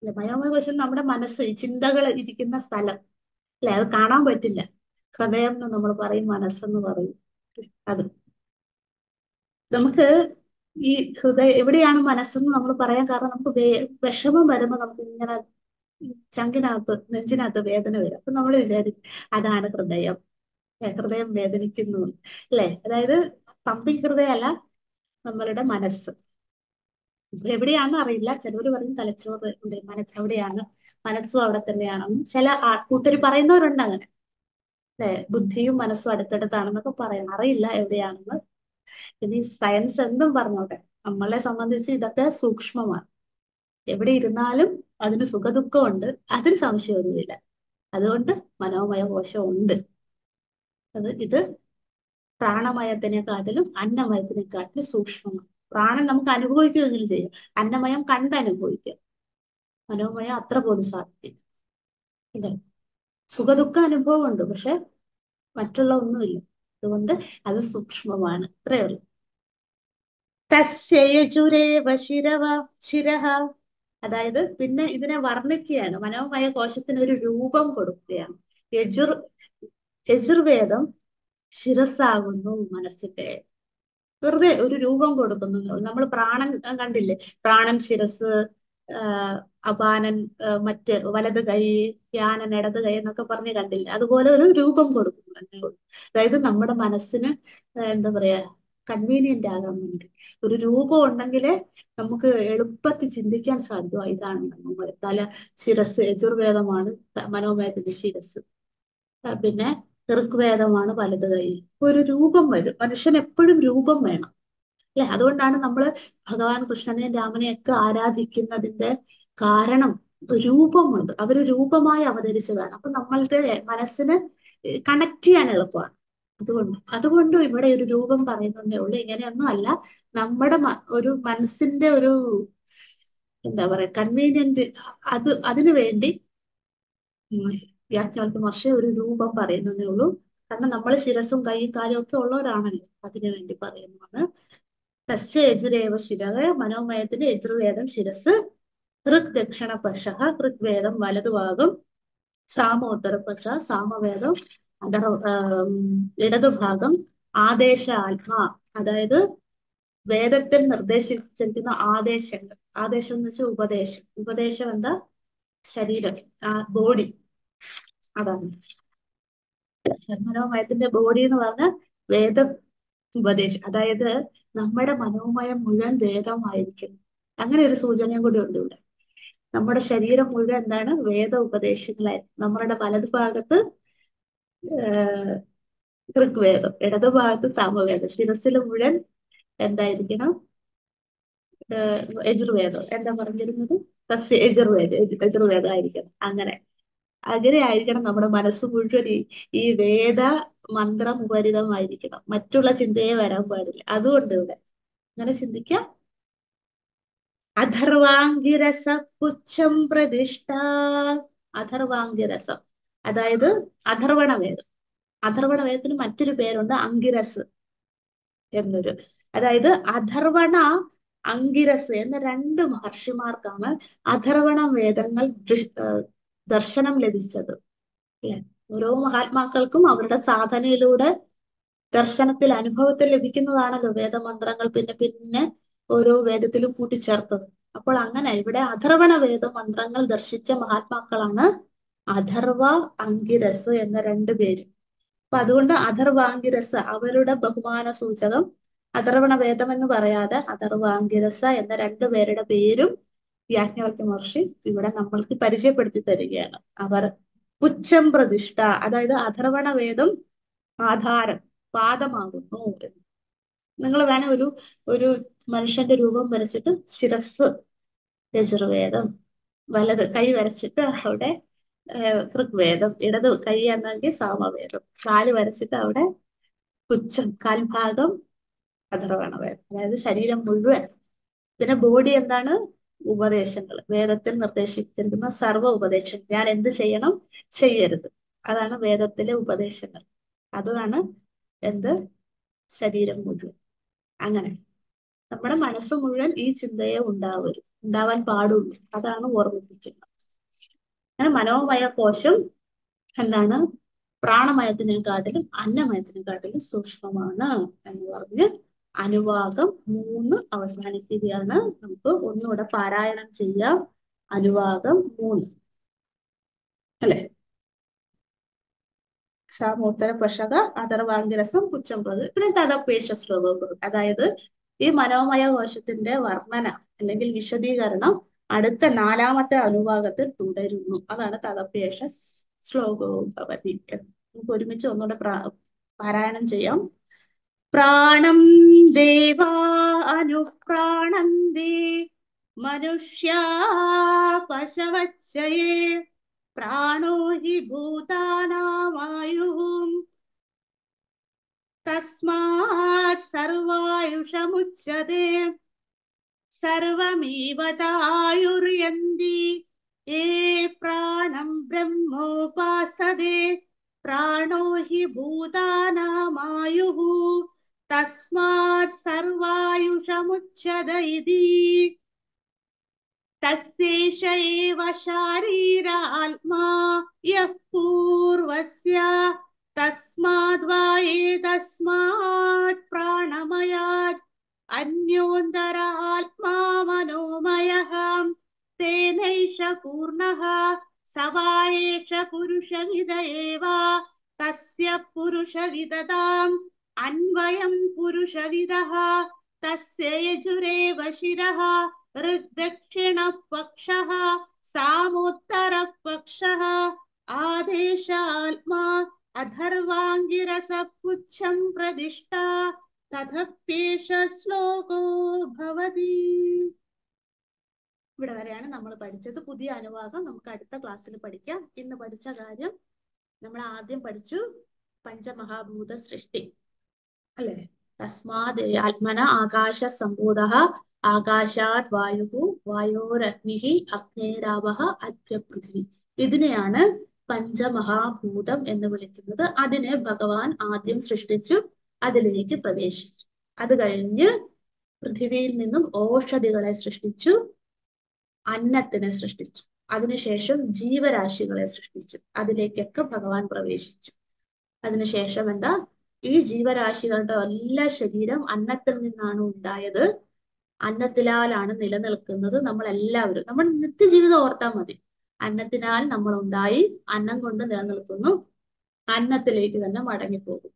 മനോമയ കോശം നമ്മുടെ മനസ്സ്, ചിന്തകൾ ഇരിക്കുന്ന സ്ഥലം അല്ലെ, അത് കാണാൻ പറ്റില്ല. ഹൃദയം എന്ന് നമ്മൾ പറയും, മനസ്സെന്ന് പറയും. അത് നമുക്ക് ഈ ഹൃദയം എവിടെയാണ് മനസ്സെന്ന് നമ്മൾ പറയാൻ കാരണം, നമുക്ക് വിഷമം വരുമ്പോൾ നമുക്ക് ഇങ്ങനെ ചങ്കിനകത്ത് നെഞ്ചിനകത്ത് വേദന വരും. അപ്പൊ നമ്മൾ വിചാരിക്കും അതാണ് ഹൃദയം, ഹൃദയം വേദനിക്കുന്നു അല്ലെ. അതായത് പമ്പിങ് ഹൃദയമല്ല, നമ്മളുടെ മനസ്സ്. എവിടെയാണെന്ന് അറിയില്ല. ചിലവർ പറയും തലച്ചോറ് ഇവിടെ, മനസ്സ് എവിടെയാണ്, മനസ്സും അവിടെ തന്നെയാണെന്ന് ചില കൂട്ടർ പറയുന്നവരുണ്ട് അങ്ങനെ അല്ലെ. ബുദ്ധിയും മനസ്സും അടുത്തടുത്താണെന്നൊക്കെ പറയാം. അറിയില്ല എവിടെയാണെന്ന്. ഇനി സയൻസ് എന്തും പറഞ്ഞോട്ടെ, നമ്മളെ സംബന്ധിച്ച് ഇതൊക്കെ സൂക്ഷ്മമാണ്. എവിടെ ഇരുന്നാലും അതിന് സുഖദുഃഖമുണ്ട്, അതിന് സംശയമൊന്നുമില്ല. അതുകൊണ്ട് മനോമയ കോശം ഉണ്ട്. ഇത് പ്രാണമയത്തിനെക്കാട്ടിലും അന്നമയത്തിനെക്കാട്ടിലും സൂക്ഷ്മമാണ്. പ്രാണൻ നമുക്ക് അനുഭവിക്കുകയെങ്കിലും ചെയ്യും, അന്നമയം കണ്ടനുഭവിക്കുക. മനോമയം അത്ര പോലും സാധിക്കില്ല. ഇല്ലേ? സുഖദുഃഖ അനുഭവമുണ്ട്, പക്ഷെ മറ്റുള്ള ഒന്നുമില്ല. അതുകൊണ്ട് അത് സൂക്ഷ്മമാണ്. അത്രയേ ഉള്ളൂ. തസ്യയജുരേവ ശിരഹ. അതായത് പിന്നെ ഇതിനെ വർണ്ണിക്കുകയാണ്. മനോമയ കോശത്തിന് ഒരു രൂപം കൊടുക്കുകയാണ്. യജുർവേദം ശിരസ്സാകുന്നു മനസ്സിന്റെ. വെറുതെ ഒരു രൂപം കൊടുക്കുന്നു. നമ്മൾ പ്രാണൻ കണ്ടില്ലേ, പ്രാണൻ ശിരസ്, അപാനൻ മറ്റ് വലത് കൈ, യാനൻ ഇടത് കൈ എന്നൊക്കെ പറഞ്ഞ് കണ്ടില്ലേ. അതുപോലെ ഒരു രൂപം കൊടുക്കുന്നു എന്നേ ഉള്ളൂ. അതായത് നമ്മുടെ മനസ്സിന് എന്താ പറയാ, കൺവീനിയന്റ് ആകാൻ വേണ്ടി ഒരു രൂപം ഉണ്ടെങ്കിലേ നമുക്ക് എളുപ്പത്തിൽ ചിന്തിക്കാൻ സാധിക്കും. ഇതാണ് മനോമയം. തല ശിരസ് യജുർവേദമാണ് മനോമയത്തിന്റെ ശിരസ്. പിന്നെ ഋഗ്വേദമാണ് വലത് കൈ. ഒരു രൂപം വരും. മനുഷ്യൻ എപ്പോഴും രൂപം വേണം അല്ലെ. അതുകൊണ്ടാണ് നമ്മൾ ഭഗവാൻ കൃഷ്ണനെയും രാമനെയും ഒക്കെ ആരാധിക്കുന്നതിന്റെ കാരണം രൂപമുണ്ട്. അവര് രൂപമായി അവതരിച്ചതാണ്. അപ്പൊ നമ്മളുടെ മനസ്സിന് കണക്ട് ചെയ്യാൻ എളുപ്പമാണ്. അതുകൊണ്ട് ഇവിടെ ഒരു രൂപം പറയുന്നതേ ഉള്ളൂ. ഇങ്ങനെയൊന്നും അല്ല. നമ്മുടെ ഒരു മനസ്സിന്റെ ഒരു എന്താ പറയാ കൺവീനിയന്റ്, അതിനു വേണ്ടി വ്യാഖ്യാനത്തിൽ മഹർഷി ഒരു രൂപം പറയുന്നതേ ഉള്ളൂ. കാരണം നമ്മൾ ശിരസും കൈയും കാലും ഒക്കെ ഉള്ളവരാണല്ലോ, അതിനു വേണ്ടി പറയുന്നതാണ്. തസ്യ യജുരേവ ശിരः. മനോമയത്തിന്റെ യജുർവേദം ശിരസ്. ഋഗ് ദക്ഷിണപക്ഷ. ഋഗ്വേദം വലതുഭാഗം. സാമോത്തരപക്ഷ. സാമവേദം ഇടതുഭാഗം. ആദേശ ആത്മാ. അതായത് വേദത്തിൽ നിർദ്ദേശിച്ചിരിക്കുന്ന ആദേശങ്ങൾ. ആദേശം എന്ന് വെച്ചാൽ ഉപദേശം. ഉപദേശം എന്താ? ശരീരം, ബോഡി. അതാണ് മനോമയത്തിന്റെ ബോഡി എന്ന് പറഞ്ഞ വേദം ഉപദേശം. അതായത് നമ്മുടെ മനോമയം മുഴുവൻ വേദമായിരിക്കും. അങ്ങനെ ഒരു സൂചനയും കൂടി ഉണ്ട് ഇവിടെ. നമ്മുടെ ശരീരം മുഴുവൻ എന്താണ്? വേദ ഉപദേശങ്ങളായിരിക്കും. നമ്മളുടെ വലതു ഭാഗത്ത് ഋഗ്വേദം, ഇടതു ഭാഗത്ത് സാമവേദം. ശിരസിൽ മുഴുവൻ എന്തായിരിക്കണം? യജുർവേദം. എന്താ പറഞ്ഞിരുന്നത്? യജുർവേദം ആയിരിക്കണം. അങ്ങനെ ആയിരിക്കണം നമ്മുടെ മനസ്സ് മുഴുവൻ ഈ വേദ മന്ത്രം ഉപരിതമായിരിക്കണം. മറ്റുള്ള ചിന്തയെ വരാൻ പാടില്ല. അതുകൊണ്ട് ഇവിടെ അങ്ങനെ ചിന്തിക്കാം. അഥർവാംഗിരസ പുച്ഛം പ്രതിഷ്ഠ. അഥർവാംഗിരസം അതായത് അഥർവണവേദം. അഥർവണവേദത്തിന് മറ്റൊരു പേരുണ്ട്, അങ്കിരസ് എന്നൊരു. അതായത് അഥർവണ, അങ്കിരസ് എന്ന രണ്ട് മഹർഷിമാർക്കാണ് അഥർവണ വേദങ്ങൾ ദർശനം ലഭിച്ചത്. അല്ലെ? ഓരോ മഹാത്മാക്കൾക്കും അവരുടെ സാധനയിലൂടെ ദർശനത്തിൽ, അനുഭവത്തിൽ ലഭിക്കുന്നതാണല്ലോ വേദമന്ത്രങ്ങൾ പിന്നെ പിന്നെ ഓരോ വേദത്തിലും കൂട്ടിച്ചേർത്തത്. അപ്പോൾ അങ്ങനെ ഇവിടെ അഥർവണ വേദ മന്ത്രങ്ങൾ ദർശിച്ച മഹാത്മാക്കളാണ് അഥർവ, അങ്കിരസ് എന്ന രണ്ടു പേര്. അപ്പൊ അതുകൊണ്ട് അഥർവാംഗിരസ അവരുടെ ബഹുമാന സൂചകം അഥർവണ വേദം എന്ന് പറയാതെ അഥർവാംഗിരസ എന്ന രണ്ടുപേരുടെ പേരും യാജ്ഞവൽക്യ മഹർഷി ഇവിടെ നമ്മൾക്ക് പരിചയപ്പെടുത്തി തരികയാണ്. അവർ പുച്ഛം പ്രതിഷ്ഠ, അതായത് അഥർവണ വേദം ആധാരം പാദമാകുന്നു. നിങ്ങൾ വേണേ ഒരു ഒരു മനുഷ്യന്റെ രൂപം വരച്ചിട്ട് ശിരസ് യജുർവേദം, വലത് കൈ വരച്ചിട്ട് അവിടെ ഋഗ്വേദം, ഇടത് കൈ എന്നെങ്കിൽ സാമവേദം, കാല് വരച്ചിട്ട് അവിടെ പുച്ഛം, കാൽഭാഗം അഥർവണ വേദം, അതായത് ശരീരം മുഴുവൻ. പിന്നെ ബോഡി എന്താണ്? ഉപദേശങ്ങൾ, വേദത്തിൽ നിർദ്ദേശിച്ചിരിക്കുന്ന സർവ്വ ഉപദേശങ്ങൾ, ഞാൻ എന്ത് ചെയ്യണം ചെയ്യരുത്, അതാണ് വേദത്തിലെ ഉപദേശങ്ങൾ. അതാണ് എന്ത്? ശരീരം മുഴുവൻ. അങ്ങനെ നമ്മുടെ മനസ്സ് മുഴുവൻ ഈ ചിന്തയെ ഉണ്ടാവാൻ പാടുള്ളൂ, അതാണ് ഓർമ്മിപ്പിക്കുന്നത്. അങ്ങനെ മനോമയ കോശം എന്താണ്? പ്രാണമയത്തിനെക്കാട്ടിലും അന്നമയത്തിനെക്കാട്ടിലും സൂക്ഷ്മമാണ് എന്ന് പറഞ്ഞ് അനുവാകം 3 അവസാനിക്കുകയാണ്. നമുക്ക് ഒന്നുകൂടെ പാരായണം ചെയ്യാം. അനുവാകം 3 അല്ലെ? സാമോത്തര പശക അഥർവാംഗിരസം പുച്ഛം പ്രതി, പിന്നെ തദപേക്ഷ ശ്ലോകം. അതായത് ഈ മനോമയ കോശത്തിന്റെ വർണ്ണന അല്ലെങ്കിൽ വിശദീകരണം അടുത്ത 4ാമത്തെ അനുവാകത്തിൽ തുടരുന്നു. അതാണ് തദപേക്ഷ ശ്ലോകവും ഭവതി. നമുക്ക് ഒരുമിച്ച് ഒന്നുകൂടെ പാരായണം ചെയ്യാം. പ്രാണം ദേവാ അനുപ്രാണന്തി മനുഷ്യാ പശവച്ചയേ പ്രാണോ ഹി ഭൂതാനാമായുഃ തസ്മാത് സർവായുഷമുച്യതേ സർവമേവ തായുര്യന്തി യേ പ്രാണം ബ്രഹ്മോപാസതേ പ്രാണോ ഹി ഭൂതാനാമായുഃ തസ്മാത് സർവായുഷമുച്യത ഇതി. തസ്യേഷ ഏവ ശാരീര ആത്മാ യഃ പൂർവസ്യ തസ്മാദ് വാ ഏതസ്മാത് പ്രാണമയാത് അന്യോന്തര ആത്മാ മനോമയഃ തേനൈഷ പൂർണ്ണഃ സ വാ ഏഷ പുരുഷവിദ ഏവ തസ്യ പുരുഷവിദതാം അന്വയം പുരുഷവിദഃ തസ്യ യജുരേവ ശിരഃ ഋഗ്ദക്ഷിണ പക്ഷഃ സാമോത്തര പക്ഷഃ ആദേശ ആത്മാ അഥർവാംഗിരസ പുച്ഛം പ്രതിഷ്ഠ തഥപ്യേഷ ശ്ലോകോ ഭവതി. ഇവിടെ വരെയാണ് നമ്മൾ പഠിച്ചത്. പുതിയ അനുവാദം നമുക്ക് അടുത്ത ക്ലാസ്സിൽ പഠിക്കാം. ഇന്ന് പഠിച്ച കാര്യം നമ്മൾ ആദ്യം പഠിച്ചു പഞ്ചമഹാഭൂത സൃഷ്ടി അല്ലെ? തസ്മാത് ആത്മന ആകാശ സംഭൂതഃ ആകാശാത് വായുഃ വായോരഗ്നിഃ അഗ്നേരാവഃ അദ്യ പൃഥ്വി. ഇതിനെയാണ് പഞ്ചമഹാഭൂതം എന്ന് വിളിക്കുന്നത്. അതിനെ ഭഗവാൻ ആദ്യം സൃഷ്ടിച്ചു, അതിലേക്ക് പ്രവേശിച്ചു. അത് കഴിഞ്ഞ് പൃഥ്വിയിൽ നിന്നും ഓഷധികളെ സൃഷ്ടിച്ചു, അന്നത്തിനെ സൃഷ്ടിച്ചു, അതിനുശേഷം ജീവരാശികളെ സൃഷ്ടിച്ചു, അതിലേക്കൊക്കെ ഭഗവാൻ പ്രവേശിച്ചു. അതിനുശേഷം എന്താ? ഈ ജീവരാശികളുടെ എല്ലാ ശരീരം അന്നത്തിൽ നിന്നാണ് ഉണ്ടായത്, അന്നത്തിലാലാണ് നിലനിൽക്കുന്നത്. നമ്മൾ എല്ലാവരും നമ്മൾ നിത്യജീവിതം ഓർത്താൽ മതി. അന്നത്തിനാൽ നമ്മൾ ഉണ്ടായി, അന്നം കൊണ്ട് നിലനിൽക്കുന്നു, അന്നത്തിലേക്ക് തന്നെ മടങ്ങിപ്പോകും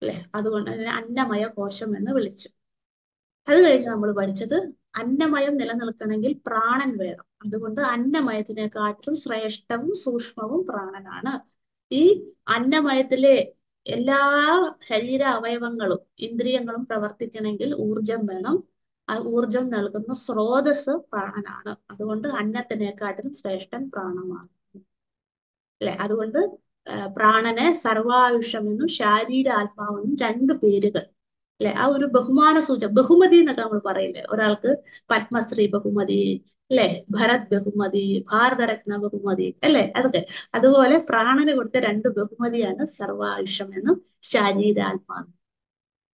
അല്ലെ? അതുകൊണ്ട് അതിനെ അന്നമയ കോശം എന്ന് വിളിച്ചു. അത് കഴിഞ്ഞ് നമ്മൾ പഠിച്ചത് അന്നമയം നിലനിൽക്കണമെങ്കിൽ പ്രാണൻ വേണം. അതുകൊണ്ട് അന്നമയത്തിനെക്കാട്ടും ശ്രേഷ്ഠവും സൂക്ഷ്മവും പ്രാണനാണ്. ഈ അന്നമയത്തിലെ എല്ലാ ശരീര അവയവങ്ങളും ഇന്ദ്രിയങ്ങളും പ്രവർത്തിക്കണമെങ്കിൽ ഊർജം വേണം. ആ ഊർജം നൽകുന്ന സ്രോതസ് പ്രാണനാണ്. അതുകൊണ്ട് അന്നത്തിനെക്കാട്ടിലും ശ്രേഷ്ഠൻ പ്രാണമാണ് അല്ലെ? അതുകൊണ്ട് പ്രാണനെ സർവായുഷമെന്നും ശാരീരാത്മാവെന്നും 2 പേരുകൾ അല്ലെ? ആ ഒരു ബഹുമാന സൂചന, ബഹുമതി എന്നൊക്കെ നമ്മൾ പറയില്ലേ? ഒരാൾക്ക് പത്മശ്രീ ബഹുമതി അല്ലെ, ഭരത് ബഹുമതി, ഭാരതരത്ന ബഹുമതി അല്ലെ? അതൊക്കെ അതുപോലെ പ്രാണന് കൊടുത്ത 2 ബഹുമതിയാണ് സർവായുഷം എന്നും ശാരീരാത്മാവും.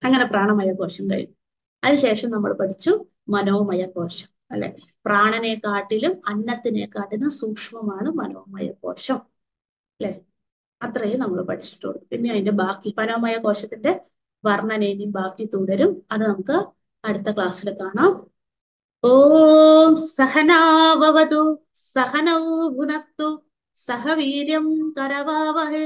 അങ്ങനെ പ്രാണമയ കോശം കഴിഞ്ഞു. അതിനുശേഷം നമ്മൾ പഠിച്ചു മനോമയ കോശം അല്ലെ? പ്രാണനെക്കാട്ടിലും അന്നത്തിനെക്കാട്ടിലും സൂക്ഷ്മമാണ് മനോമയ കോശം അല്ലെ? അത്രയും നമ്മൾ പഠിച്ചിട്ടുള്ളൂ. പിന്നെ അതിന്റെ ബാക്കി മനോമയ കോശത്തിന്റെ വർണ്ണനയും ബാക്കി തുടരും. അത് നമുക്ക് അടുത്ത ക്ലാസ്സിൽ കാണാം. ഓം സഹനാവവതു സഹനൗ ഭുനക്തു സഹ വീര്യം കരവാവഹേ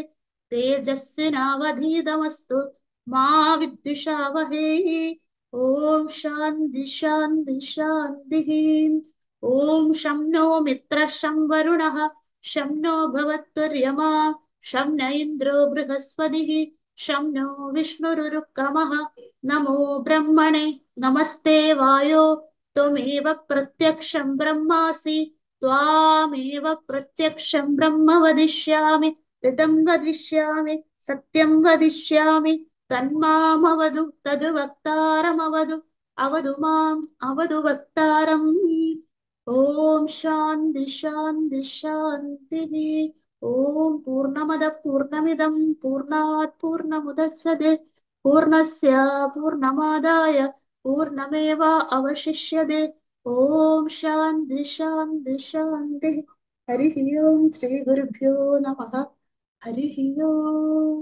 തേജസ്വിനാവധീതമസ്തു മാ വിദ്വിഷാവഹേ. ഓം ശാന്തി ശാന്തി ശാന്തി. ഓം ശം നോ മിത്ര ശം വരുണഃ ശം നോ ഭവത്വര്യമാ ശം ന ഇന്ദ്രോ ബൃഹസ്പതി ശം നോ വിഷ്ണുരുക്രമഃ. നമോ ബ്രഹ്മണേ നമസ്തേ വായോ ത്വമേവ പ്രത്യക്ഷം ബ്രഹ്മാസി ത്വാമേവ പ്രത്യക്ഷം ബ്രഹ്മ വദിഷ്യാമി ഋതം വദിഷ്യാമി സത്യം വദിഷ്യാമി തന്മാമവതു തത് വക്താരമവതു അവതു മാം അവതു വക്താരം. ഓം ശാന്തി ശാന്തി ശാന്തി. ഓം പൂർണ്ണമദ പൂർണ്ണമിദം പൂർണ്ണാത് പൂർണ്ണമുദച്യതേ പൂർണ്ണസ്യ പൂർണ്ണമാദായ പൂർണ്ണമേവ അവശിഷ്യതേ. ഓം ശാന്തി ശാന്തി ശാന്തി. ഹരി ഓം ശ്രീ ഗുരുഭ്യോ നമഃ. ഹരി ഓം.